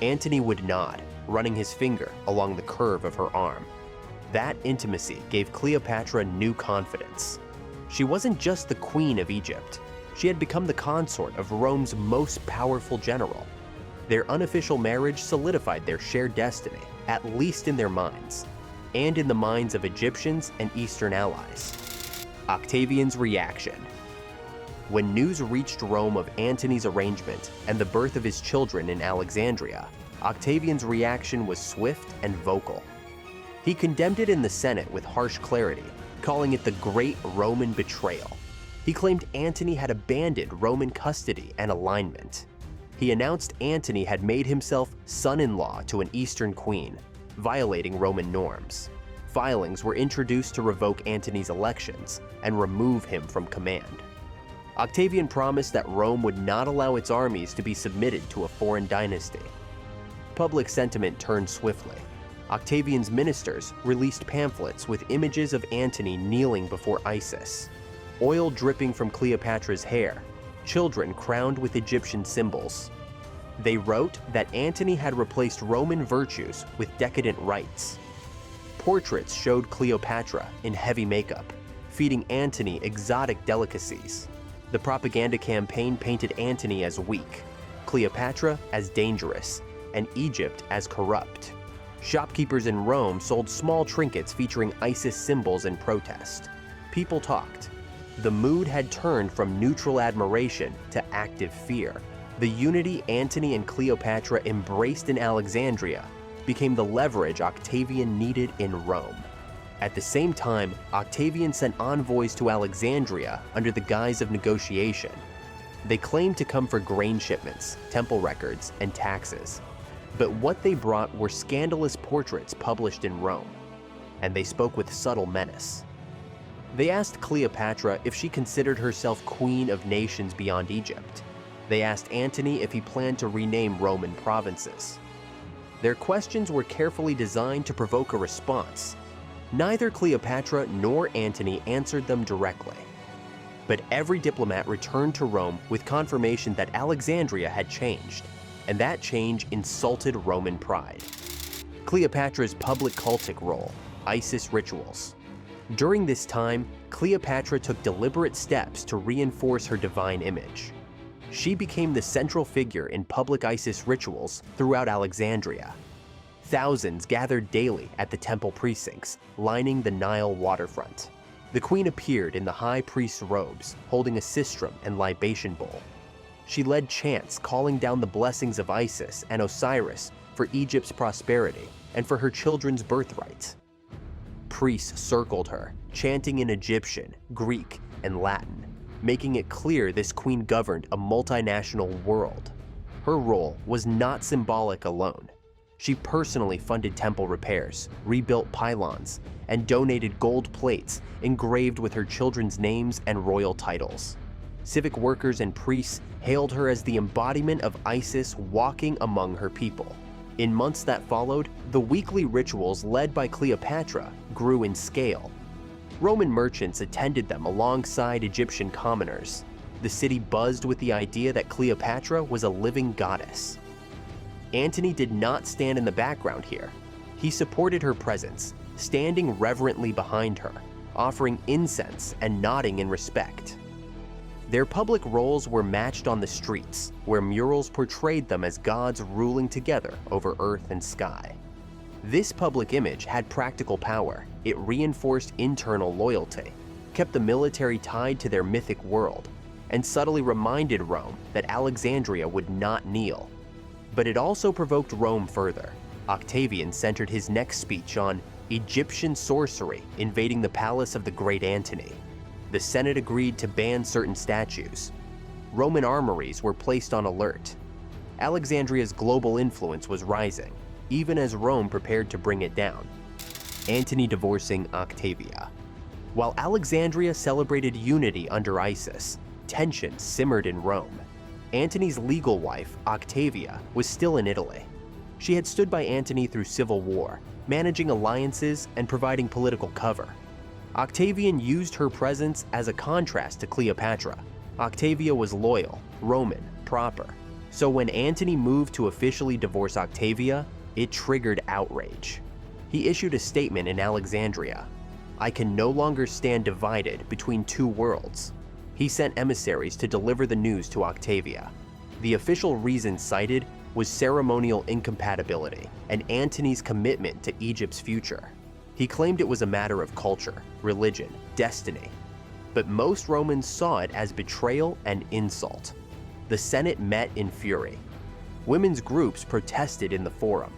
Antony would nod, running his finger along the curve of her arm. That intimacy gave Cleopatra new confidence. She wasn't just the queen of Egypt. She had become the consort of Rome's most powerful general. Their unofficial marriage solidified their shared destiny, at least in their minds, and in the minds of Egyptians and Eastern allies. Octavian's reaction. When news reached Rome of Antony's arrangement and the birth of his children in Alexandria, Octavian's reaction was swift and vocal. He condemned it in the Senate with harsh clarity, calling it the Great Roman Betrayal. He claimed Antony had abandoned Roman custody and alignment. He announced Antony had made himself son-in-law to an Eastern queen, violating Roman norms. Filings were introduced to revoke Antony's elections and remove him from command. Octavian promised that Rome would not allow its armies to be submitted to a foreign dynasty. Public sentiment turned swiftly. Octavian's ministers released pamphlets with images of Antony kneeling before Isis, oil dripping from Cleopatra's hair, children crowned with Egyptian symbols. They wrote that Antony had replaced Roman virtues with decadent rites. Portraits showed Cleopatra in heavy makeup, feeding Antony exotic delicacies. The propaganda campaign painted Antony as weak, Cleopatra as dangerous, and Egypt as corrupt. Shopkeepers in Rome sold small trinkets featuring Isis symbols in protest. People talked. The mood had turned from neutral admiration to active fear. The unity Antony and Cleopatra embraced in Alexandria became the leverage Octavian needed in Rome. At the same time, Octavian sent envoys to Alexandria under the guise of negotiation. They claimed to come for grain shipments, temple records, and taxes. But what they brought were scandalous portraits published in Rome, and they spoke with subtle menace. They asked Cleopatra if she considered herself queen of nations beyond Egypt. They asked Antony if he planned to rename Roman provinces. Their questions were carefully designed to provoke a response. Neither Cleopatra nor Antony answered them directly. But every diplomat returned to Rome with confirmation that Alexandria had changed, and that change insulted Roman pride. Cleopatra's public cultic role, Isis rituals. During this time, Cleopatra took deliberate steps to reinforce her divine image. She became the central figure in public Isis rituals throughout Alexandria. Thousands gathered daily at the temple precincts, lining the Nile waterfront. The queen appeared in the high priest's robes, holding a sistrum and libation bowl. She led chants calling down the blessings of Isis and Osiris for Egypt's prosperity and for her children's birthright. Priests circled her, chanting in Egyptian, Greek, and Latin, making it clear this queen governed a multinational world. her role was not symbolic alone. She personally funded temple repairs, rebuilt pylons, and donated gold plates engraved with her children's names and royal titles. Civic workers and priests hailed her as the embodiment of Isis walking among her people. In months that followed, the weekly rituals led by Cleopatra grew in scale. Roman merchants attended them alongside Egyptian commoners. The city buzzed with the idea that Cleopatra was a living goddess. Antony did not stand in the background here. He supported her presence, standing reverently behind her, offering incense and nodding in respect. Their public roles were matched on the streets, where murals portrayed them as gods ruling together over earth and sky. This public image had practical power. It reinforced internal loyalty, kept the military tied to their mythic world, and subtly reminded Rome that Alexandria would not kneel. But it also provoked Rome further. Octavian centered his next speech on Egyptian sorcery invading the palace of the great Antony. The Senate agreed to ban certain statues. Roman armories were placed on alert. Alexandria's global influence was rising, even as Rome prepared to bring it down. Antony divorcing Octavia. While Alexandria celebrated unity under Isis, tensions simmered in Rome. Antony's legal wife, Octavia, was still in Italy. She had stood by Antony through civil war, managing alliances and providing political cover. Octavian used her presence as a contrast to Cleopatra. Octavia was loyal, Roman, proper. So when Antony moved to officially divorce Octavia, it triggered outrage. He issued a statement in Alexandria: "I can no longer stand divided between two worlds." He sent emissaries to deliver the news to Octavia. The official reason cited was ceremonial incompatibility and Antony's commitment to Egypt's future. He claimed it was a matter of culture, religion, destiny. But most Romans saw it as betrayal and insult. The Senate met in fury. Women's groups protested in the Forum.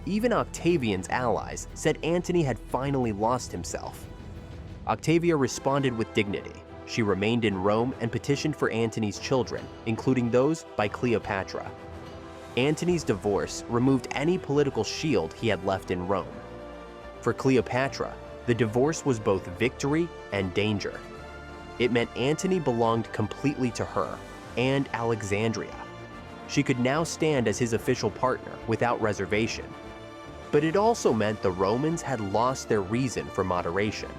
Even Octavian's allies said Antony had finally lost himself. Octavia responded with dignity. She remained in Rome and petitioned for Antony's children, including those by Cleopatra. Antony's divorce removed any political shield he had left in Rome. For Cleopatra, the divorce was both victory and danger. It meant Antony belonged completely to her and Alexandria. She could now stand as his official partner without reservation. But it also meant the Romans had lost their reason for moderation.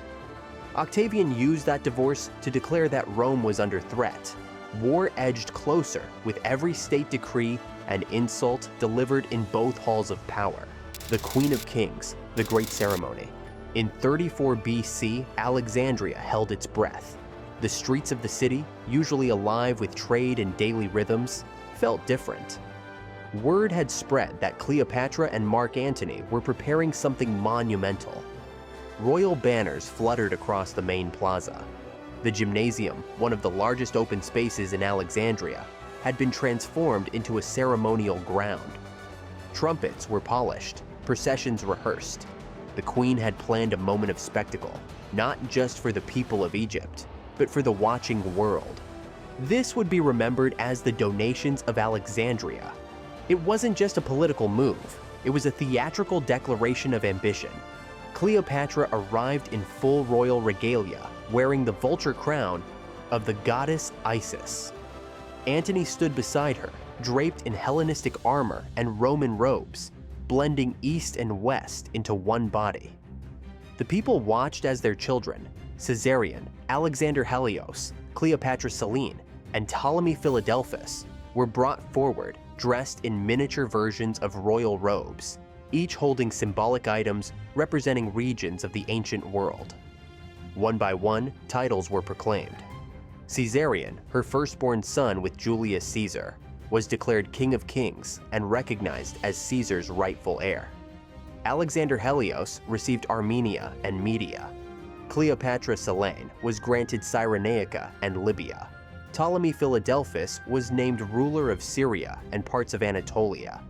Octavian used that divorce to declare that Rome was under threat. War edged closer with every state decree and insult delivered in both halls of power. The Queen of Kings, the Great Ceremony. In 34 BC, Alexandria held its breath. The streets of the city, usually alive with trade and daily rhythms, felt different. Word had spread that Cleopatra and Mark Antony were preparing something monumental. Royal banners fluttered across the main plaza. The Gymnasium, one of the largest open spaces in Alexandria, had been transformed into a ceremonial ground. Trumpets were polished, processions rehearsed. The queen had planned a moment of spectacle, not just for the people of Egypt, but for the watching world. This would be remembered as the Donations of Alexandria. It wasn't just a political move, it was a theatrical declaration of ambition. Cleopatra arrived in full royal regalia, wearing the vulture crown of the goddess Isis. Antony stood beside her, draped in Hellenistic armor and Roman robes, blending east and west into one body. The people watched as their children, Caesarion, Alexander Helios, Cleopatra Selene, and Ptolemy Philadelphus, were brought forward dressed in miniature versions of royal robes, each holding symbolic items representing regions of the ancient world. One by one, titles were proclaimed. Caesarion, her firstborn son with Julius Caesar, was declared King of Kings and recognized as Caesar's rightful heir. Alexander Helios received Armenia and Media. Cleopatra Selene was granted Cyrenaica and Libya. Ptolemy Philadelphus was named ruler of Syria and parts of Anatolia.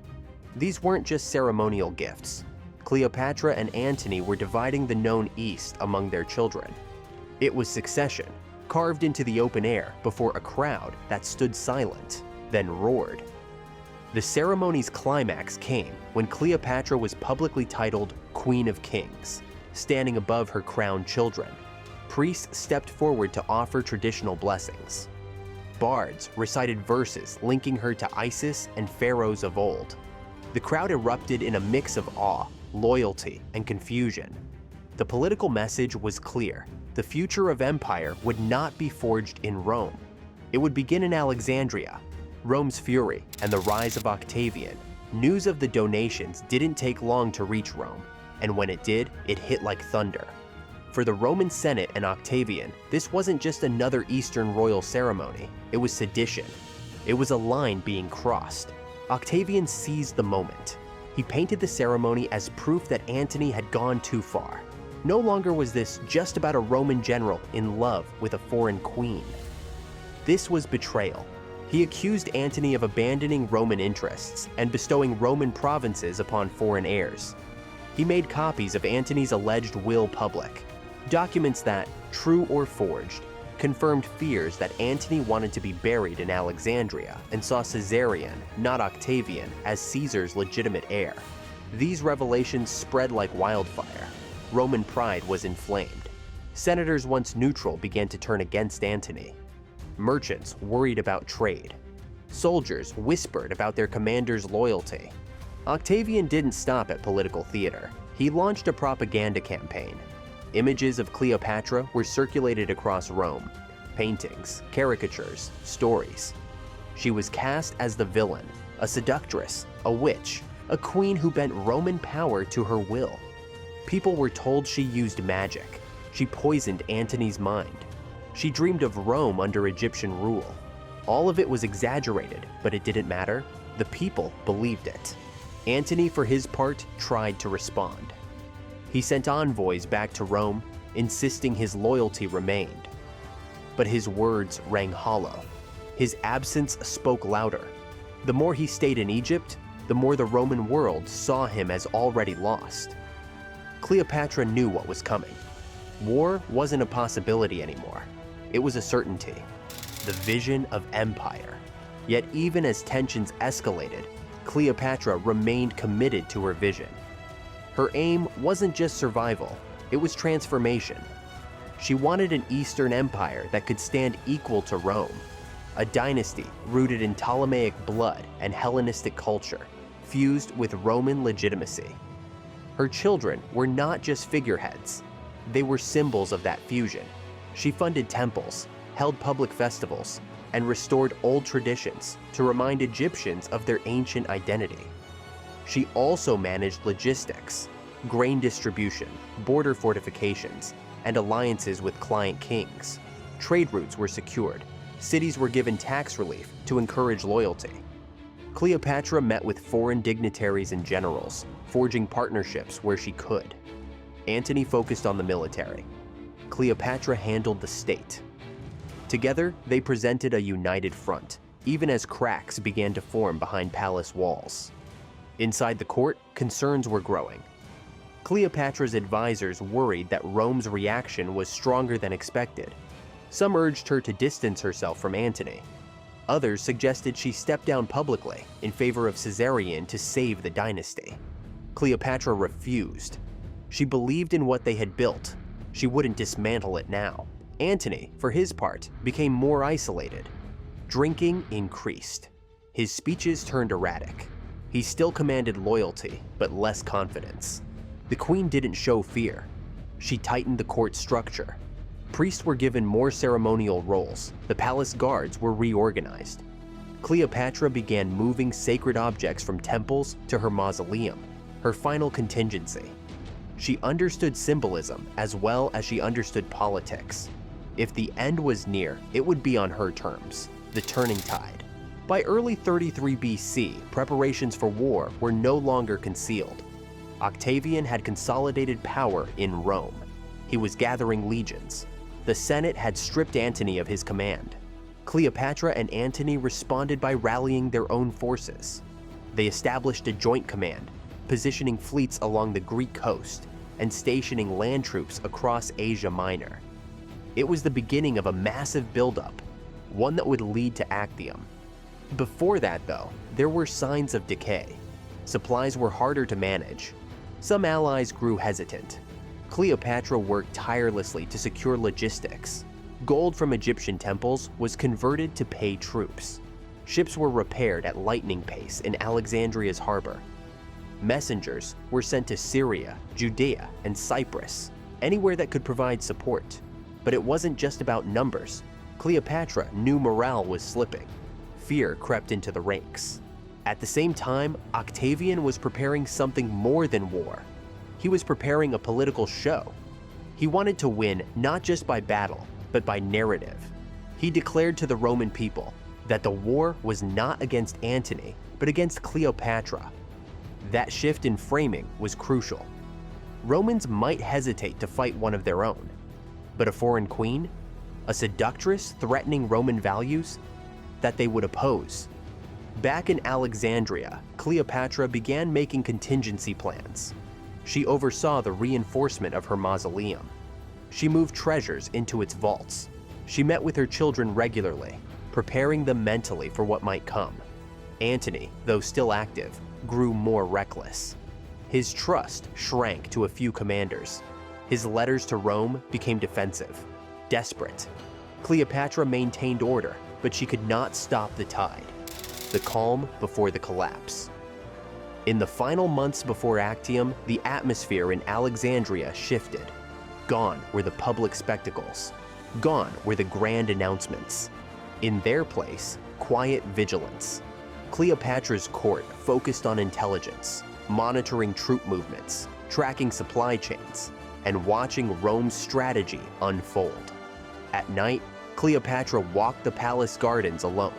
These weren't just ceremonial gifts. Cleopatra and Antony were dividing the known East among their children. It was succession, carved into the open air before a crowd that stood silent, then roared. The ceremony's climax came when Cleopatra was publicly titled Queen of Kings, standing above her crowned children. Priests stepped forward to offer traditional blessings. Bards recited verses linking her to Isis and pharaohs of old. The crowd erupted in a mix of awe, loyalty, and confusion. The political message was clear. The future of empire would not be forged in Rome. It would begin in Alexandria. Rome's fury and the rise of Octavian. News of the donations didn't take long to reach Rome, and when it did, it hit like thunder. For the Roman Senate and Octavian, this wasn't just another Eastern royal ceremony, it was sedition. It was a line being crossed. Octavian seized the moment. He painted the ceremony as proof that Antony had gone too far. No longer was this just about a Roman general in love with a foreign queen. This was betrayal. He accused Antony of abandoning Roman interests and bestowing Roman provinces upon foreign heirs. He made copies of Antony's alleged will public. Documents that, true or forged, confirmed fears that Antony wanted to be buried in Alexandria and saw Caesarion, not Octavian, as Caesar's legitimate heir. These revelations spread like wildfire. Roman pride was inflamed. Senators once neutral began to turn against Antony. Merchants worried about trade. Soldiers whispered about their commander's loyalty. Octavian didn't stop at political theater. He launched a propaganda campaign. Images of Cleopatra were circulated across Rome. Paintings, caricatures, stories. She was cast as the villain, a seductress, a witch, a queen who bent Roman power to her will. People were told she used magic. She poisoned Antony's mind. She dreamed of Rome under Egyptian rule. All of it was exaggerated, but it didn't matter. The people believed it. Antony, for his part, tried to respond. He sent envoys back to Rome, insisting his loyalty remained. But his words rang hollow. His absence spoke louder. The more he stayed in Egypt, the more the Roman world saw him as already lost. Cleopatra knew what was coming. War wasn't a possibility anymore. It was a certainty. The vision of empire. Yet even as tensions escalated, Cleopatra remained committed to her vision. Her aim wasn't just survival, it was transformation. She wanted an Eastern empire that could stand equal to Rome, a dynasty rooted in Ptolemaic blood and Hellenistic culture, fused with Roman legitimacy. Her children were not just figureheads, they were symbols of that fusion. She funded temples, held public festivals, and restored old traditions to remind Egyptians of their ancient identity. She also managed logistics, grain distribution, border fortifications, and alliances with client kings. Trade routes were secured. Cities were given tax relief to encourage loyalty. Cleopatra met with foreign dignitaries and generals, forging partnerships where she could. Antony focused on the military. Cleopatra handled the state. Together, they presented a united front, even as cracks began to form behind palace walls. Inside the court, concerns were growing. Cleopatra's advisors worried that Rome's reaction was stronger than expected. Some urged her to distance herself from Antony. Others suggested she step down publicly in favor of Caesarion to save the dynasty. Cleopatra refused. She believed in what they had built. She wouldn't dismantle it now. Antony, for his part, became more isolated. Drinking increased. His speeches turned erratic. He still commanded loyalty, but less confidence. The queen didn't show fear. She tightened the court structure. Priests were given more ceremonial roles. The palace guards were reorganized. Cleopatra began moving sacred objects from temples to her mausoleum, her final contingency. She understood symbolism as well as she understood politics. If the end was near, it would be on her terms, the turning tide. By early 33 BC, preparations for war were no longer concealed. Octavian had consolidated power in Rome. He was gathering legions. The Senate had stripped Antony of his command. Cleopatra and Antony responded by rallying their own forces. They established a joint command, positioning fleets along the Greek coast and stationing land troops across Asia Minor. It was the beginning of a massive buildup, one that would lead to Actium. Before that, though, there were signs of decay. Supplies were harder to manage. Some allies grew hesitant. Cleopatra worked tirelessly to secure logistics. Gold from Egyptian temples was converted to pay troops. Ships were repaired at lightning pace in Alexandria's harbor. Messengers were sent to Syria, Judea, and Cyprus, anywhere that could provide support. But it wasn't just about numbers. Cleopatra knew morale was slipping. Fear crept into the ranks. At the same time, Octavian was preparing something more than war. He was preparing a political show. He wanted to win not just by battle, but by narrative. He declared to the Roman people that the war was not against Antony, but against Cleopatra. That shift in framing was crucial. Romans might hesitate to fight one of their own, but a foreign queen, a seductress threatening Roman values, that they would oppose. Back in Alexandria, Cleopatra began making contingency plans. She oversaw the reinforcement of her mausoleum. She moved treasures into its vaults. She met with her children regularly, preparing them mentally for what might come. Antony, though still active, grew more reckless. His trust shrank to a few commanders. His letters to Rome became defensive, desperate. Cleopatra maintained order, but she could not stop the tide. The calm before the collapse. In the final months before Actium, the atmosphere in Alexandria shifted. Gone were the public spectacles. Gone were the grand announcements. In their place, quiet vigilance. Cleopatra's court focused on intelligence, monitoring troop movements, tracking supply chains, and watching Rome's strategy unfold. At night, Cleopatra walked the palace gardens alone,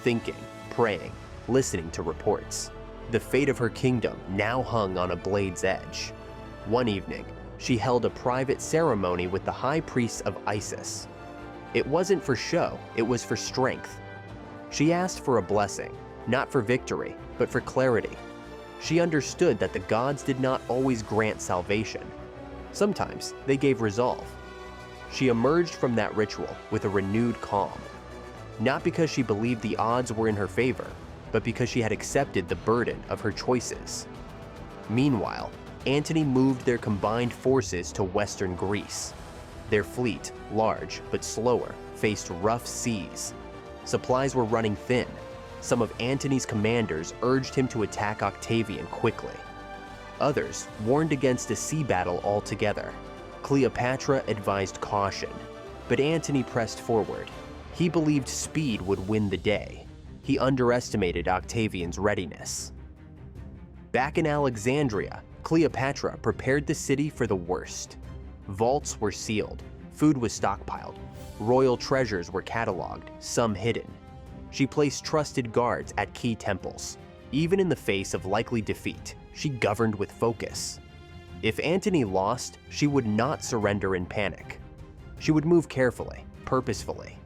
thinking, praying, listening to reports. The fate of her kingdom now hung on a blade's edge. One evening, she held a private ceremony with the high priests of Isis. It wasn't for show, it was for strength. She asked for a blessing, not for victory, but for clarity. She understood that the gods did not always grant salvation. Sometimes they gave resolve. She emerged from that ritual with a renewed calm. Not because she believed the odds were in her favor, but because she had accepted the burden of her choices. Meanwhile, Antony moved their combined forces to western Greece. Their fleet, large but slower, faced rough seas. Supplies were running thin. Some of Antony's commanders urged him to attack Octavian quickly. Others warned against a sea battle altogether. Cleopatra advised caution, but Antony pressed forward. He believed speed would win the day. He underestimated Octavian's readiness. Back in Alexandria, Cleopatra prepared the city for the worst. Vaults were sealed, food was stockpiled, royal treasures were cataloged, some hidden. She placed trusted guards at key temples. Even in the face of likely defeat, she governed with focus. If Antony lost, she would not surrender in panic. She would move carefully, purposefully.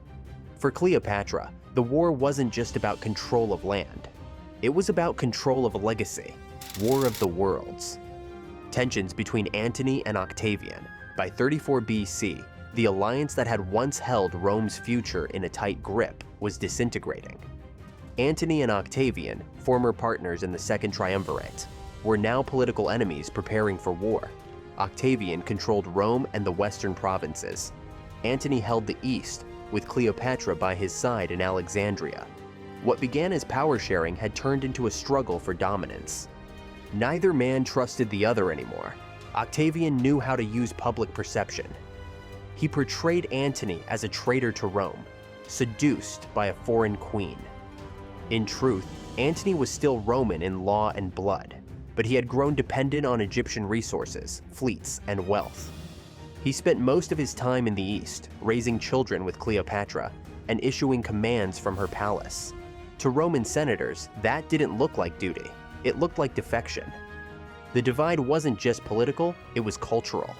For Cleopatra, the war wasn't just about control of land. It was about control of a legacy, war of the worlds. Tensions between Antony and Octavian. By 34 BC, the alliance that had once held Rome's future in a tight grip was disintegrating. Antony and Octavian, former partners in the Second Triumvirate, were now political enemies preparing for war. Octavian controlled Rome and the western provinces. Antony held the east, with Cleopatra by his side in Alexandria. What began as power sharing had turned into a struggle for dominance. Neither man trusted the other anymore. Octavian knew how to use public perception. He portrayed Antony as a traitor to Rome, seduced by a foreign queen. In truth, Antony was still Roman in law and blood, but he had grown dependent on Egyptian resources, fleets, and wealth. He spent most of his time in the east, raising children with Cleopatra and issuing commands from her palace. To Roman senators, that didn't look like duty. It looked like defection. The divide wasn't just political, it was cultural.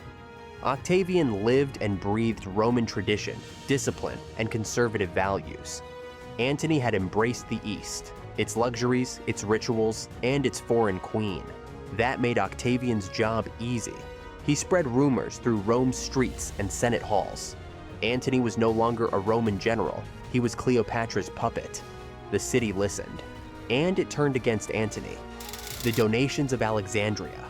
Octavian lived and breathed Roman tradition, discipline, and conservative values. Antony had embraced the East, its luxuries, its rituals, and its foreign queen. That made Octavian's job easy. He spread rumors through Rome's streets and Senate halls. Antony was no longer a Roman general, he was Cleopatra's puppet. the city listened, and it turned against Antony. The donations of Alexandria.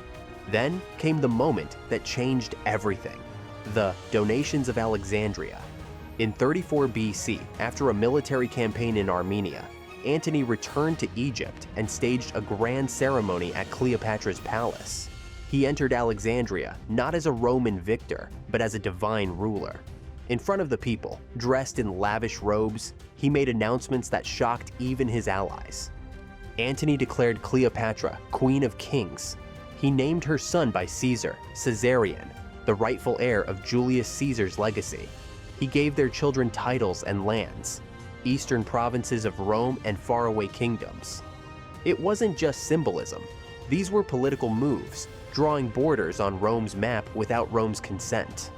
Then came the moment that changed everything. The donations of Alexandria. In 34 BC, after a military campaign in Armenia, Antony returned to Egypt and staged a grand ceremony at Cleopatra's palace. He entered Alexandria not as a Roman victor, but as a divine ruler. In front of the people, dressed in lavish robes, he made announcements that shocked even his allies. Antony declared Cleopatra Queen of Kings. He named her son by Caesar, Caesarion, the rightful heir of Julius Caesar's legacy. He gave their children titles and lands, eastern provinces of Rome and faraway kingdoms. It wasn't just symbolism. These were political moves, drawing borders on Rome's map without Rome's consent.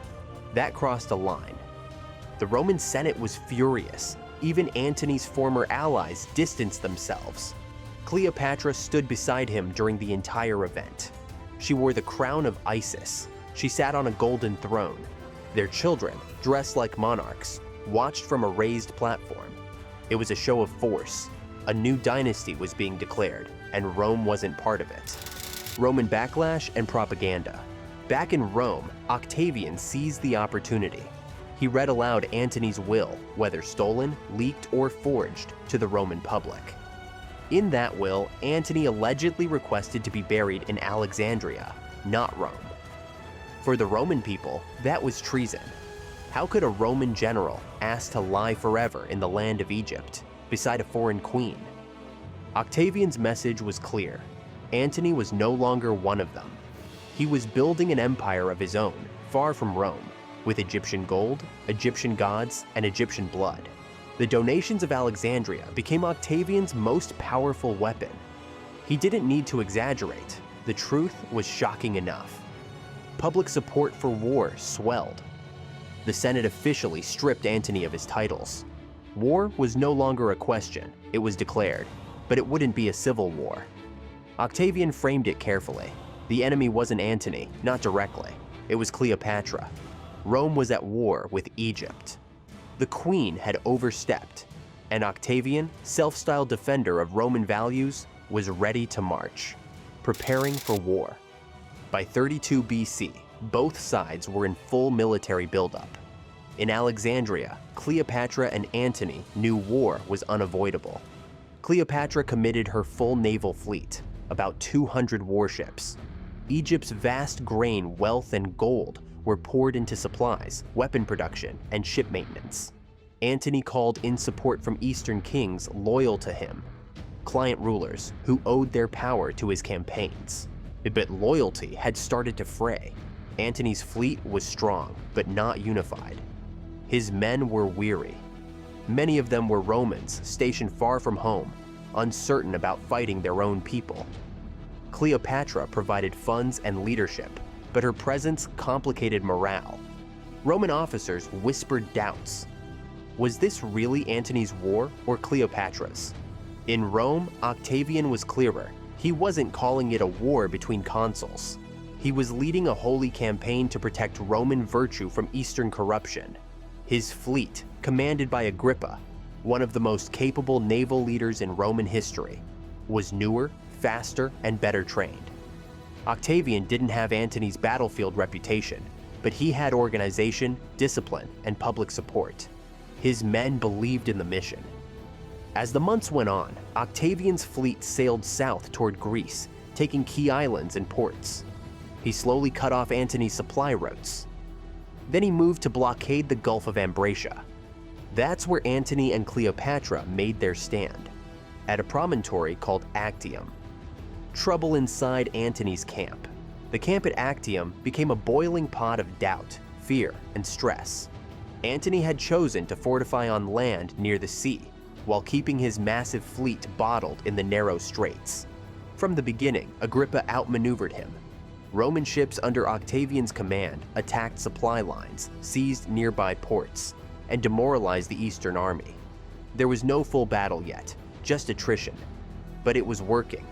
That crossed a line. The Roman Senate was furious. Even Antony's former allies distanced themselves. Cleopatra stood beside him during the entire event. She wore the crown of Isis. She sat on a golden throne. Their children, dressed like monarchs, watched from a raised platform. It was a show of force. A new dynasty was being declared, and Rome wasn't part of it. Roman backlash and propaganda. Back in Rome, Octavian seized the opportunity. He read aloud Antony's will, whether stolen, leaked, or forged, to the Roman public. In that will, Antony allegedly requested to be buried in Alexandria, not Rome. For the Roman people, that was treason. How could a Roman general ask to lie forever in the land of Egypt, beside a foreign queen? Octavian's message was clear. Antony was no longer one of them. He was building an empire of his own, far from Rome, with Egyptian gold, Egyptian gods, and Egyptian blood. The donations of Alexandria became Octavian's most powerful weapon. He didn't need to exaggerate. The truth was shocking enough. Public support for war swelled. The Senate officially stripped Antony of his titles. War was no longer a question, it was declared, but it wouldn't be a civil war. Octavian framed it carefully. The enemy wasn't Antony, not directly. It was Cleopatra. Rome was at war with Egypt. The queen had overstepped, and Octavian, self-styled defender of Roman values, was ready to march, preparing for war. By 32 BC, both sides were in full military buildup. In Alexandria, Cleopatra and Antony knew war was unavoidable. Cleopatra committed her full naval fleet, about 200 warships. Egypt's vast grain, wealth, and gold were poured into supplies, weapon production, and ship maintenance. Antony called in support from Eastern kings loyal to him, client rulers who owed their power to his campaigns. But loyalty had started to fray. Antony's fleet was strong, but not unified. His men were weary. Many of them were Romans stationed far from home, uncertain about fighting their own people. Cleopatra provided funds and leadership, but her presence complicated morale. Roman officers whispered doubts. Was this really Antony's war or Cleopatra's? In Rome, Octavian was clearer. He wasn't calling it a war between consuls. He was leading a holy campaign to protect Roman virtue from Eastern corruption. His fleet, commanded by Agrippa, one of the most capable naval leaders in Roman history, was newer, faster, and better trained. Octavian didn't have Antony's battlefield reputation, but he had organization, discipline, and public support. His men believed in the mission. As the months went on, Octavian's fleet sailed south toward Greece, taking key islands and ports. He slowly cut off Antony's supply routes. Then he moved to blockade the Gulf of Ambracia. That's where Antony and Cleopatra made their stand, at a promontory called Actium. Trouble inside Antony's camp. The camp at Actium became a boiling pot of doubt, fear, and stress. Antony had chosen to fortify on land near the sea, while keeping his massive fleet bottled in the narrow straits. From the beginning, Agrippa outmaneuvered him. Roman ships under Octavian's command attacked supply lines, seized nearby ports, and demoralized the Eastern army. There was no full battle yet, just attrition, but it was working.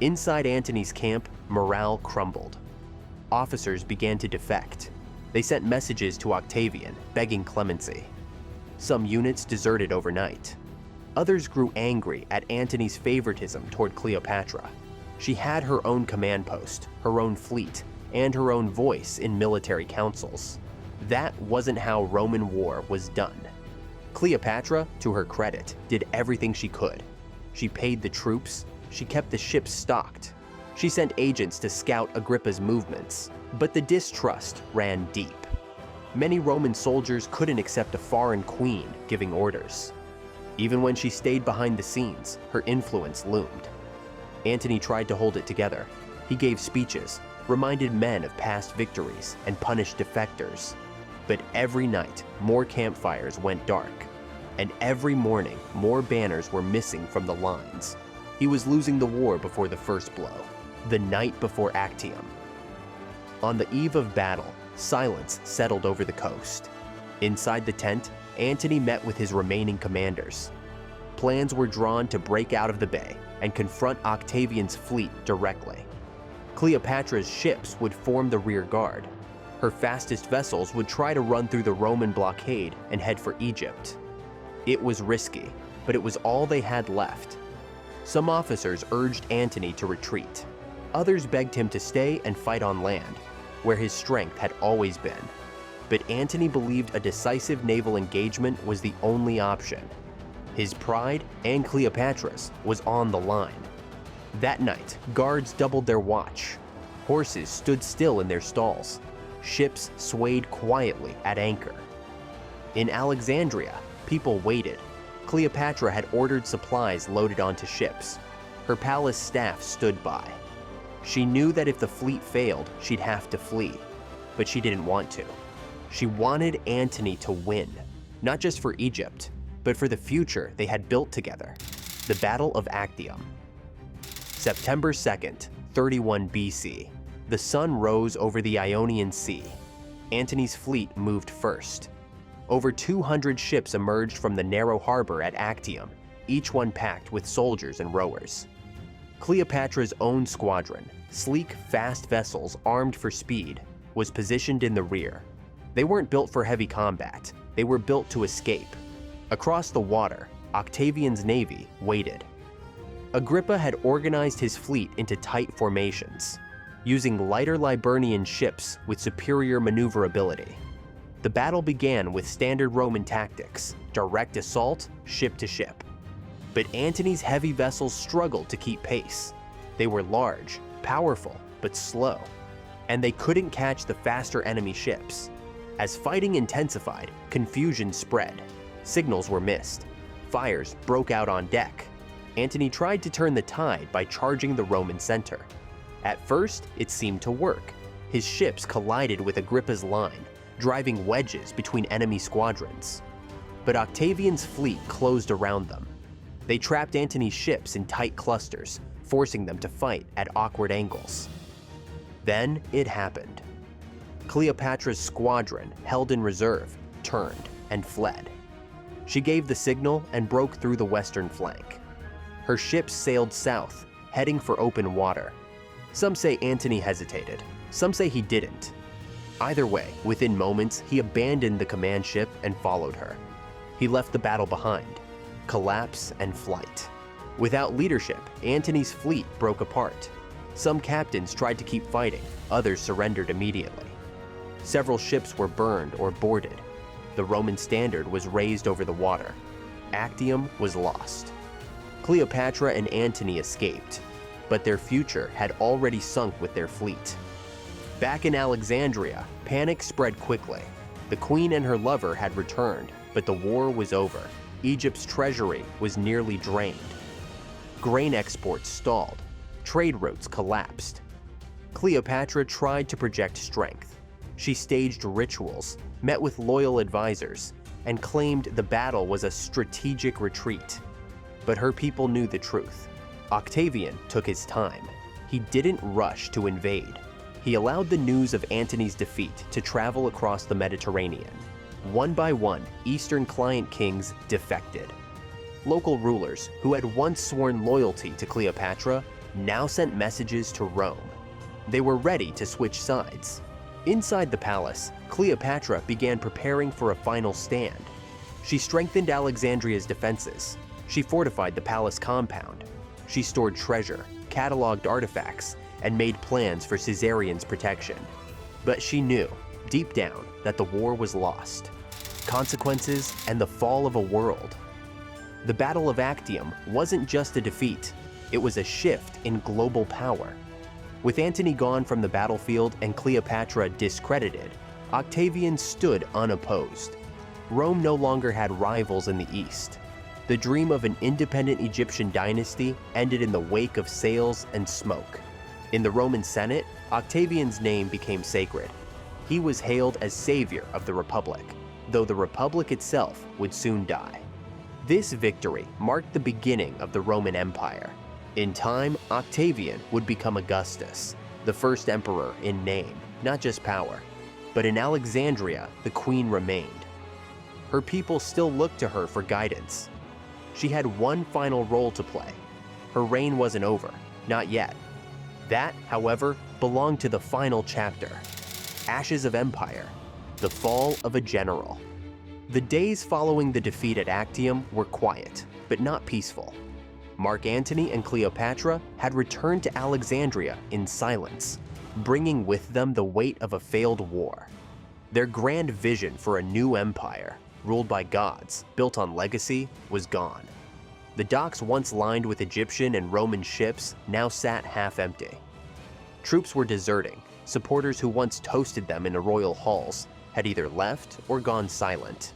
Inside Antony's camp, morale crumbled. Officers began to defect. They sent messages to Octavian, begging clemency. Some units deserted overnight. Others grew angry at Antony's favoritism toward Cleopatra. She had her own command post, her own fleet, and her own voice in military councils. That wasn't how Roman war was done. Cleopatra, to her credit, did everything she could. She paid the troops, she kept the ships stocked, she sent agents to scout Agrippa's movements, but the distrust ran deep. Many Roman soldiers couldn't accept a foreign queen giving orders. Even when she stayed behind the scenes, her influence loomed. Antony tried to hold it together. He gave speeches, reminded men of past victories, and punished defectors. But every night, more campfires went dark, and every morning, more banners were missing from the lines. He was losing the war before the first blow, the night before Actium. On the eve of battle, silence settled over the coast. Inside the tent, Antony met with his remaining commanders. Plans were drawn to break out of the bay and confront Octavian's fleet directly. Cleopatra's ships would form the rear guard. Her fastest vessels would try to run through the Roman blockade and head for Egypt. It was risky, but it was all they had left. Some officers urged Antony to retreat. Others begged him to stay and fight on land, where his strength had always been. But Antony believed a decisive naval engagement was the only option. His pride and Cleopatra's was on the line. That night, guards doubled their watch. Horses stood still in their stalls. Ships swayed quietly at anchor. In Alexandria, people waited. Cleopatra had ordered supplies loaded onto ships. Her palace staff stood by. She knew that if the fleet failed, she'd have to flee, but she didn't want to. She wanted Antony to win, not just for Egypt, but for the future they had built together. The Battle of Actium. September 2nd, 31 BC. The sun rose over the Ionian Sea. Antony's fleet moved first. Over 200 ships emerged from the narrow harbor at Actium, each one packed with soldiers and rowers. Cleopatra's own squadron, sleek, fast vessels armed for speed, was positioned in the rear. They weren't built for heavy combat, they were built to escape. Across the water, Octavian's navy waited. Agrippa had organized his fleet into tight formations, using lighter Liburnian ships with superior maneuverability. The battle began with standard Roman tactics, direct assault, ship to ship. But Antony's heavy vessels struggled to keep pace. They were large, powerful, but slow, and they couldn't catch the faster enemy ships. As fighting intensified, confusion spread. Signals were missed. Fires broke out on deck. Antony tried to turn the tide by charging the Roman center. At first, it seemed to work. His ships collided with Agrippa's line, driving wedges between enemy squadrons. But Octavian's fleet closed around them. They trapped Antony's ships in tight clusters, forcing them to fight at awkward angles. Then it happened. Cleopatra's squadron, held in reserve, turned and fled. She gave the signal and broke through the western flank. Her ships sailed south, heading for open water. Some say Antony hesitated, some say he didn't. Either way, within moments, he abandoned the command ship and followed her. He left the battle behind, collapse and flight. Without leadership, Antony's fleet broke apart. Some captains tried to keep fighting, others surrendered immediately. Several ships were burned or boarded. The Roman standard was raised over the water. Actium was lost. Cleopatra and Antony escaped, but their future had already sunk with their fleet. Back in Alexandria, panic spread quickly. The queen and her lover had returned, but the war was over. Egypt's treasury was nearly drained. Grain exports stalled. Trade routes collapsed. Cleopatra tried to project strength. She staged rituals, met with loyal advisors, and claimed the battle was a strategic retreat. But her people knew the truth. Octavian took his time. He didn't rush to invade. He allowed the news of Antony's defeat to travel across the Mediterranean. One by one, Eastern client kings defected. Local rulers, who had once sworn loyalty to Cleopatra, now sent messages to Rome. They were ready to switch sides. Inside the palace, Cleopatra began preparing for a final stand. She strengthened Alexandria's defenses. She fortified the palace compound. She stored treasure, cataloged artifacts, and made plans for Caesarion's protection. But she knew, deep down, that the war was lost. Consequences and the fall of a world. The Battle of Actium wasn't just a defeat, it was a shift in global power. With Antony gone from the battlefield and Cleopatra discredited, Octavian stood unopposed. Rome no longer had rivals in the east. The dream of an independent Egyptian dynasty ended in the wake of sails and smoke. In the Roman Senate, Octavian's name became sacred. He was hailed as savior of the Republic, though the Republic itself would soon die. This victory marked the beginning of the Roman Empire. In time, Octavian would become Augustus, the first emperor in name, not just power. But in Alexandria, the queen remained. Her people still looked to her for guidance. She had one final role to play. Her reign wasn't over, not yet. That, however, belonged to the final chapter. Ashes of Empire, the fall of a general. The days following the defeat at Actium were quiet, but not peaceful. Mark Antony and Cleopatra had returned to Alexandria in silence, bringing with them the weight of a failed war. Their grand vision for a new empire, ruled by gods, built on legacy, was gone. The docks once lined with Egyptian and Roman ships now sat half empty. Troops were deserting. Supporters who once toasted them in the royal halls had either left or gone silent.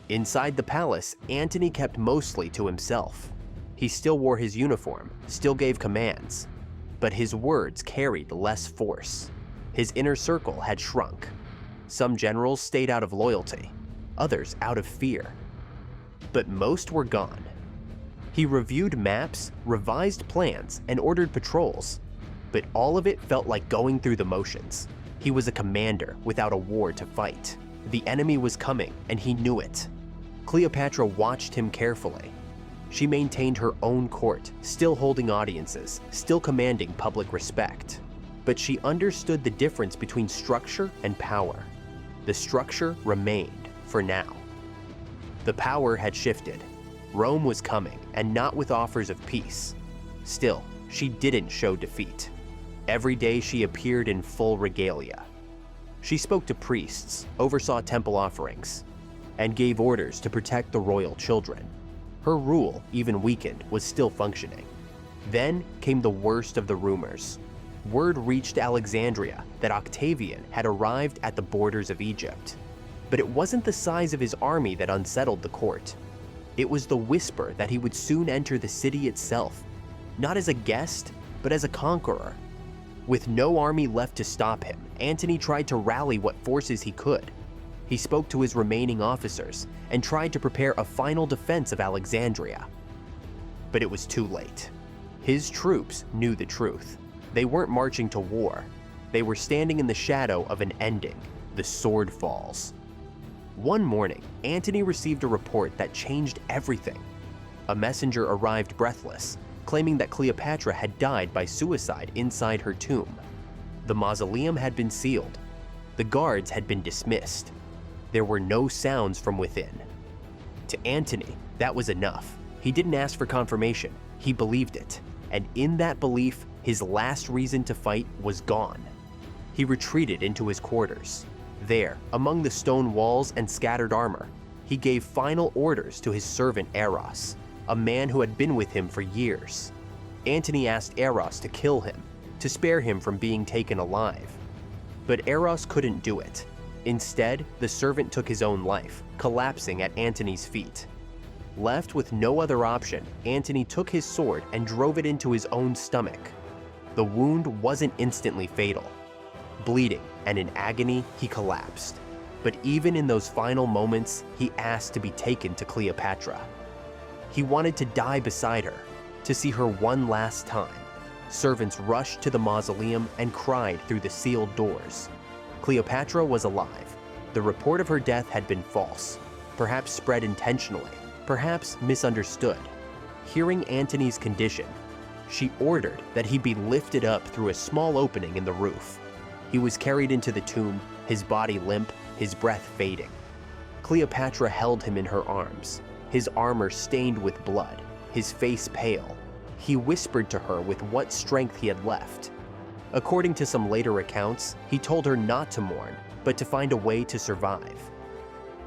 Inside the palace, Antony kept mostly to himself. He still wore his uniform, still gave commands, but his words carried less force. His inner circle had shrunk. Some generals stayed out of loyalty, others out of fear. But most were gone. He reviewed maps, revised plans, and ordered patrols, but all of it felt like going through the motions. He was a commander without a war to fight. The enemy was coming, and he knew it. Cleopatra watched him carefully. She maintained her own court, still holding audiences, still commanding public respect. But she understood the difference between structure and power. The structure remained, for now. The power had shifted. Rome was coming, and not with offers of peace. Still, she didn't show defeat. Every day she appeared in full regalia. She spoke to priests, oversaw temple offerings, and gave orders to protect the royal children. Her rule, even weakened, was still functioning. Then came the worst of the rumors. Word reached Alexandria that Octavian had arrived at the borders of Egypt. But it wasn't the size of his army that unsettled the court. It was the whisper that he would soon enter the city itself, not as a guest, but as a conqueror. With no army left to stop him, Antony tried to rally what forces he could. He spoke to his remaining officers and tried to prepare a final defense of Alexandria. But it was too late. His troops knew the truth. They weren't marching to war. They were standing in the shadow of an ending. The sword falls. One morning, Antony received a report that changed everything. A messenger arrived breathless, claiming that Cleopatra had died by suicide inside her tomb. The mausoleum had been sealed. The guards had been dismissed. There were no sounds from within. To Antony, that was enough. He didn't ask for confirmation. He believed it. And in that belief, his last reason to fight was gone. He retreated into his quarters. There, among the stone walls and scattered armor, he gave final orders to his servant Eros, a man who had been with him for years. Antony asked Eros to kill him, to spare him from being taken alive. But Eros couldn't do it. Instead, the servant took his own life, collapsing at Antony's feet. Left with no other option, Antony took his sword and drove it into his own stomach. The wound wasn't instantly fatal. Bleeding and in agony, he collapsed. But even in those final moments, he asked to be taken to Cleopatra. He wanted to die beside her, to see her one last time. Servants rushed to the mausoleum and cried through the sealed doors. Cleopatra was alive. The report of her death had been false, perhaps spread intentionally, perhaps misunderstood. Hearing Antony's condition, she ordered that he be lifted up through a small opening in the roof. He was carried into the tomb, his body limp, his breath fading. Cleopatra held him in her arms, his armor stained with blood, his face pale. He whispered to her with what strength he had left. According to some later accounts, he told her not to mourn, but to find a way to survive.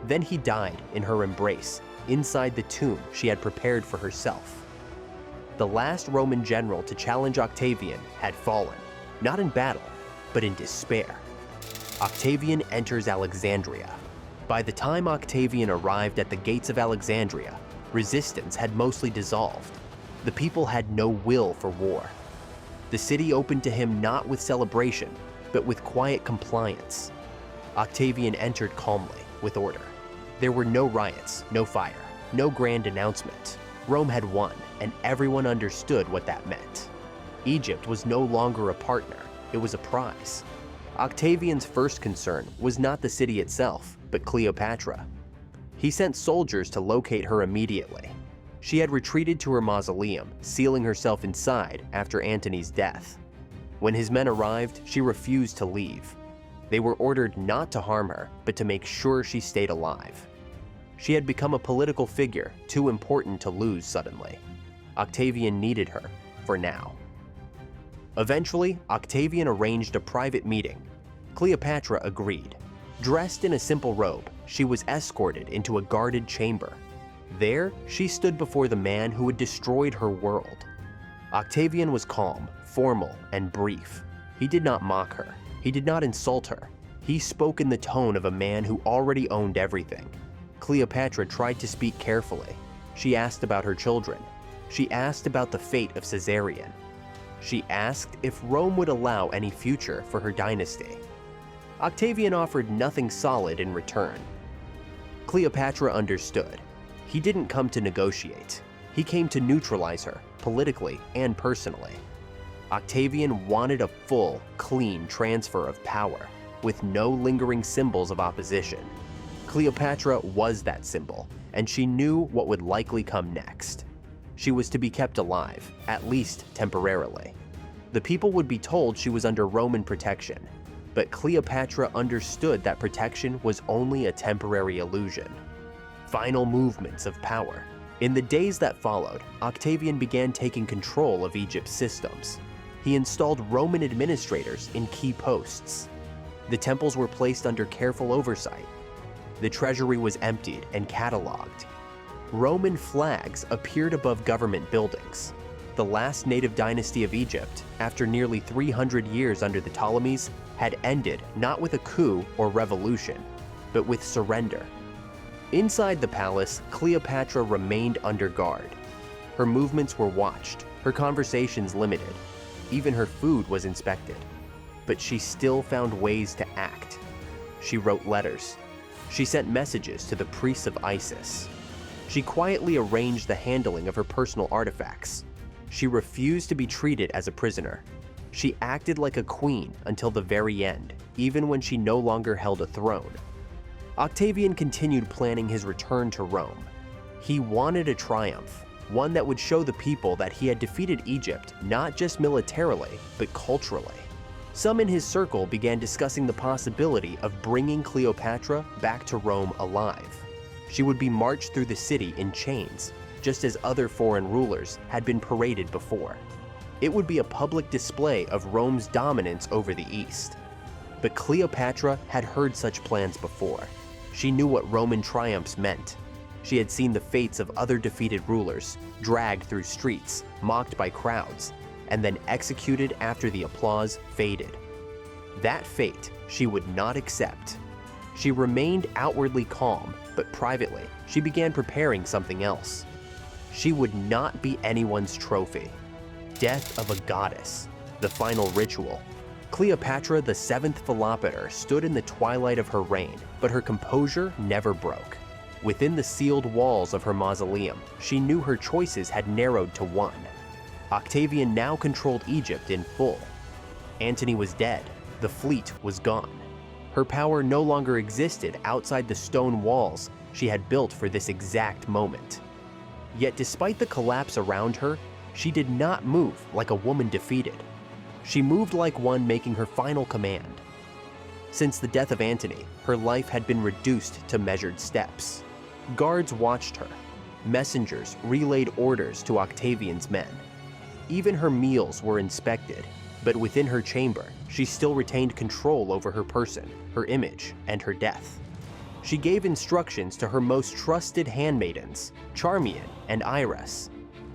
Then he died in her embrace, inside the tomb she had prepared for herself. The last Roman general to challenge Octavian had fallen, not in battle, but in despair. Octavian enters Alexandria. By the time Octavian arrived at the gates of Alexandria, resistance had mostly dissolved. The people had no will for war. The city opened to him not with celebration, but with quiet compliance. Octavian entered calmly, with order. There were no riots, no fire, no grand announcement. Rome had won, and everyone understood what that meant. Egypt was no longer a partner, it was a prize. Octavian's first concern was not the city itself, but Cleopatra. He sent soldiers to locate her immediately. She had retreated to her mausoleum, sealing herself inside after Antony's death. When his men arrived, she refused to leave. They were ordered not to harm her, but to make sure she stayed alive. She had become a political figure too important to lose suddenly. Octavian needed her, for now. Eventually, Octavian arranged a private meeting. Cleopatra agreed. Dressed in a simple robe, she was escorted into a guarded chamber. There, she stood before the man who had destroyed her world. Octavian was calm, formal, and brief. He did not mock her. He did not insult her. He spoke in the tone of a man who already owned everything. Cleopatra tried to speak carefully. She asked about her children. She asked about the fate of Caesarion. She asked if Rome would allow any future for her dynasty. Octavian offered nothing solid in return. Cleopatra understood. He didn't come to negotiate. He came to neutralize her, politically and personally. Octavian wanted a full, clean transfer of power, with no lingering symbols of opposition. Cleopatra was that symbol, and she knew what would likely come next. She was to be kept alive, at least temporarily. The people would be told she was under Roman protection, but Cleopatra understood that protection was only a temporary illusion. Final movements of power. In the days that followed, Octavian began taking control of Egypt's systems. He installed Roman administrators in key posts. The temples were placed under careful oversight. The treasury was emptied and cataloged. Roman flags appeared above government buildings. The last native dynasty of Egypt, after nearly 300 years under the Ptolemies, had ended not with a coup or revolution, but with surrender. Inside the palace, Cleopatra remained under guard. Her movements were watched, her conversations limited. Even her food was inspected. But she still found ways to act. She wrote letters. She sent messages to the priests of Isis. She quietly arranged the handling of her personal artifacts. She refused to be treated as a prisoner. She acted like a queen until the very end, even when she no longer held a throne. Octavian continued planning his return to Rome. He wanted a triumph, one that would show the people that he had defeated Egypt not just militarily, but culturally. Some in his circle began discussing the possibility of bringing Cleopatra back to Rome alive. She would be marched through the city in chains, just as other foreign rulers had been paraded before. It would be a public display of Rome's dominance over the East. But Cleopatra had heard such plans before. She knew what Roman triumphs meant. She had seen the fates of other defeated rulers, dragged through streets, mocked by crowds, and then executed after the applause faded. That fate she would not accept. She remained outwardly calm, but privately, she began preparing something else. She would not be anyone's trophy. Death of a goddess, the final ritual. Cleopatra, the seventh Philopater, stood in the twilight of her reign, but her composure never broke. Within the sealed walls of her mausoleum, she knew her choices had narrowed to one. Octavian now controlled Egypt in full. Antony was dead, the fleet was gone. Her power no longer existed outside the stone walls she had built for this exact moment. Yet despite the collapse around her, she did not move like a woman defeated. She moved like one making her final command. Since the death of Antony, her life had been reduced to measured steps. Guards watched her. Messengers relayed orders to Octavian's men. Even her meals were inspected, but within her chamber, she still retained control over her person, her image, and her death. She gave instructions to her most trusted handmaidens, Charmian and Iris.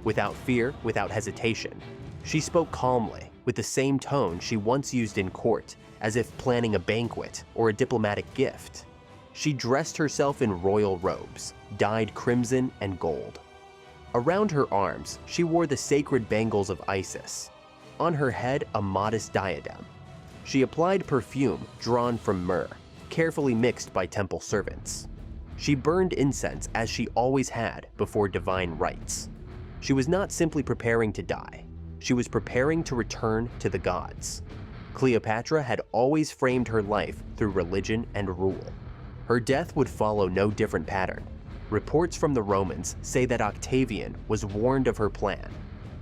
Without fear, without hesitation, she spoke calmly, with the same tone she once used in court, as if planning a banquet or a diplomatic gift. She dressed herself in royal robes, dyed crimson and gold. Around her arms, she wore the sacred bangles of Isis. On her head, a modest diadem. She applied perfume drawn from myrrh, carefully mixed by temple servants. She burned incense as she always had before divine rites. She was not simply preparing to die. She was preparing to return to the gods. Cleopatra had always framed her life through religion and rule. Her death would follow no different pattern. Reports from the Romans say that Octavian was warned of her plan.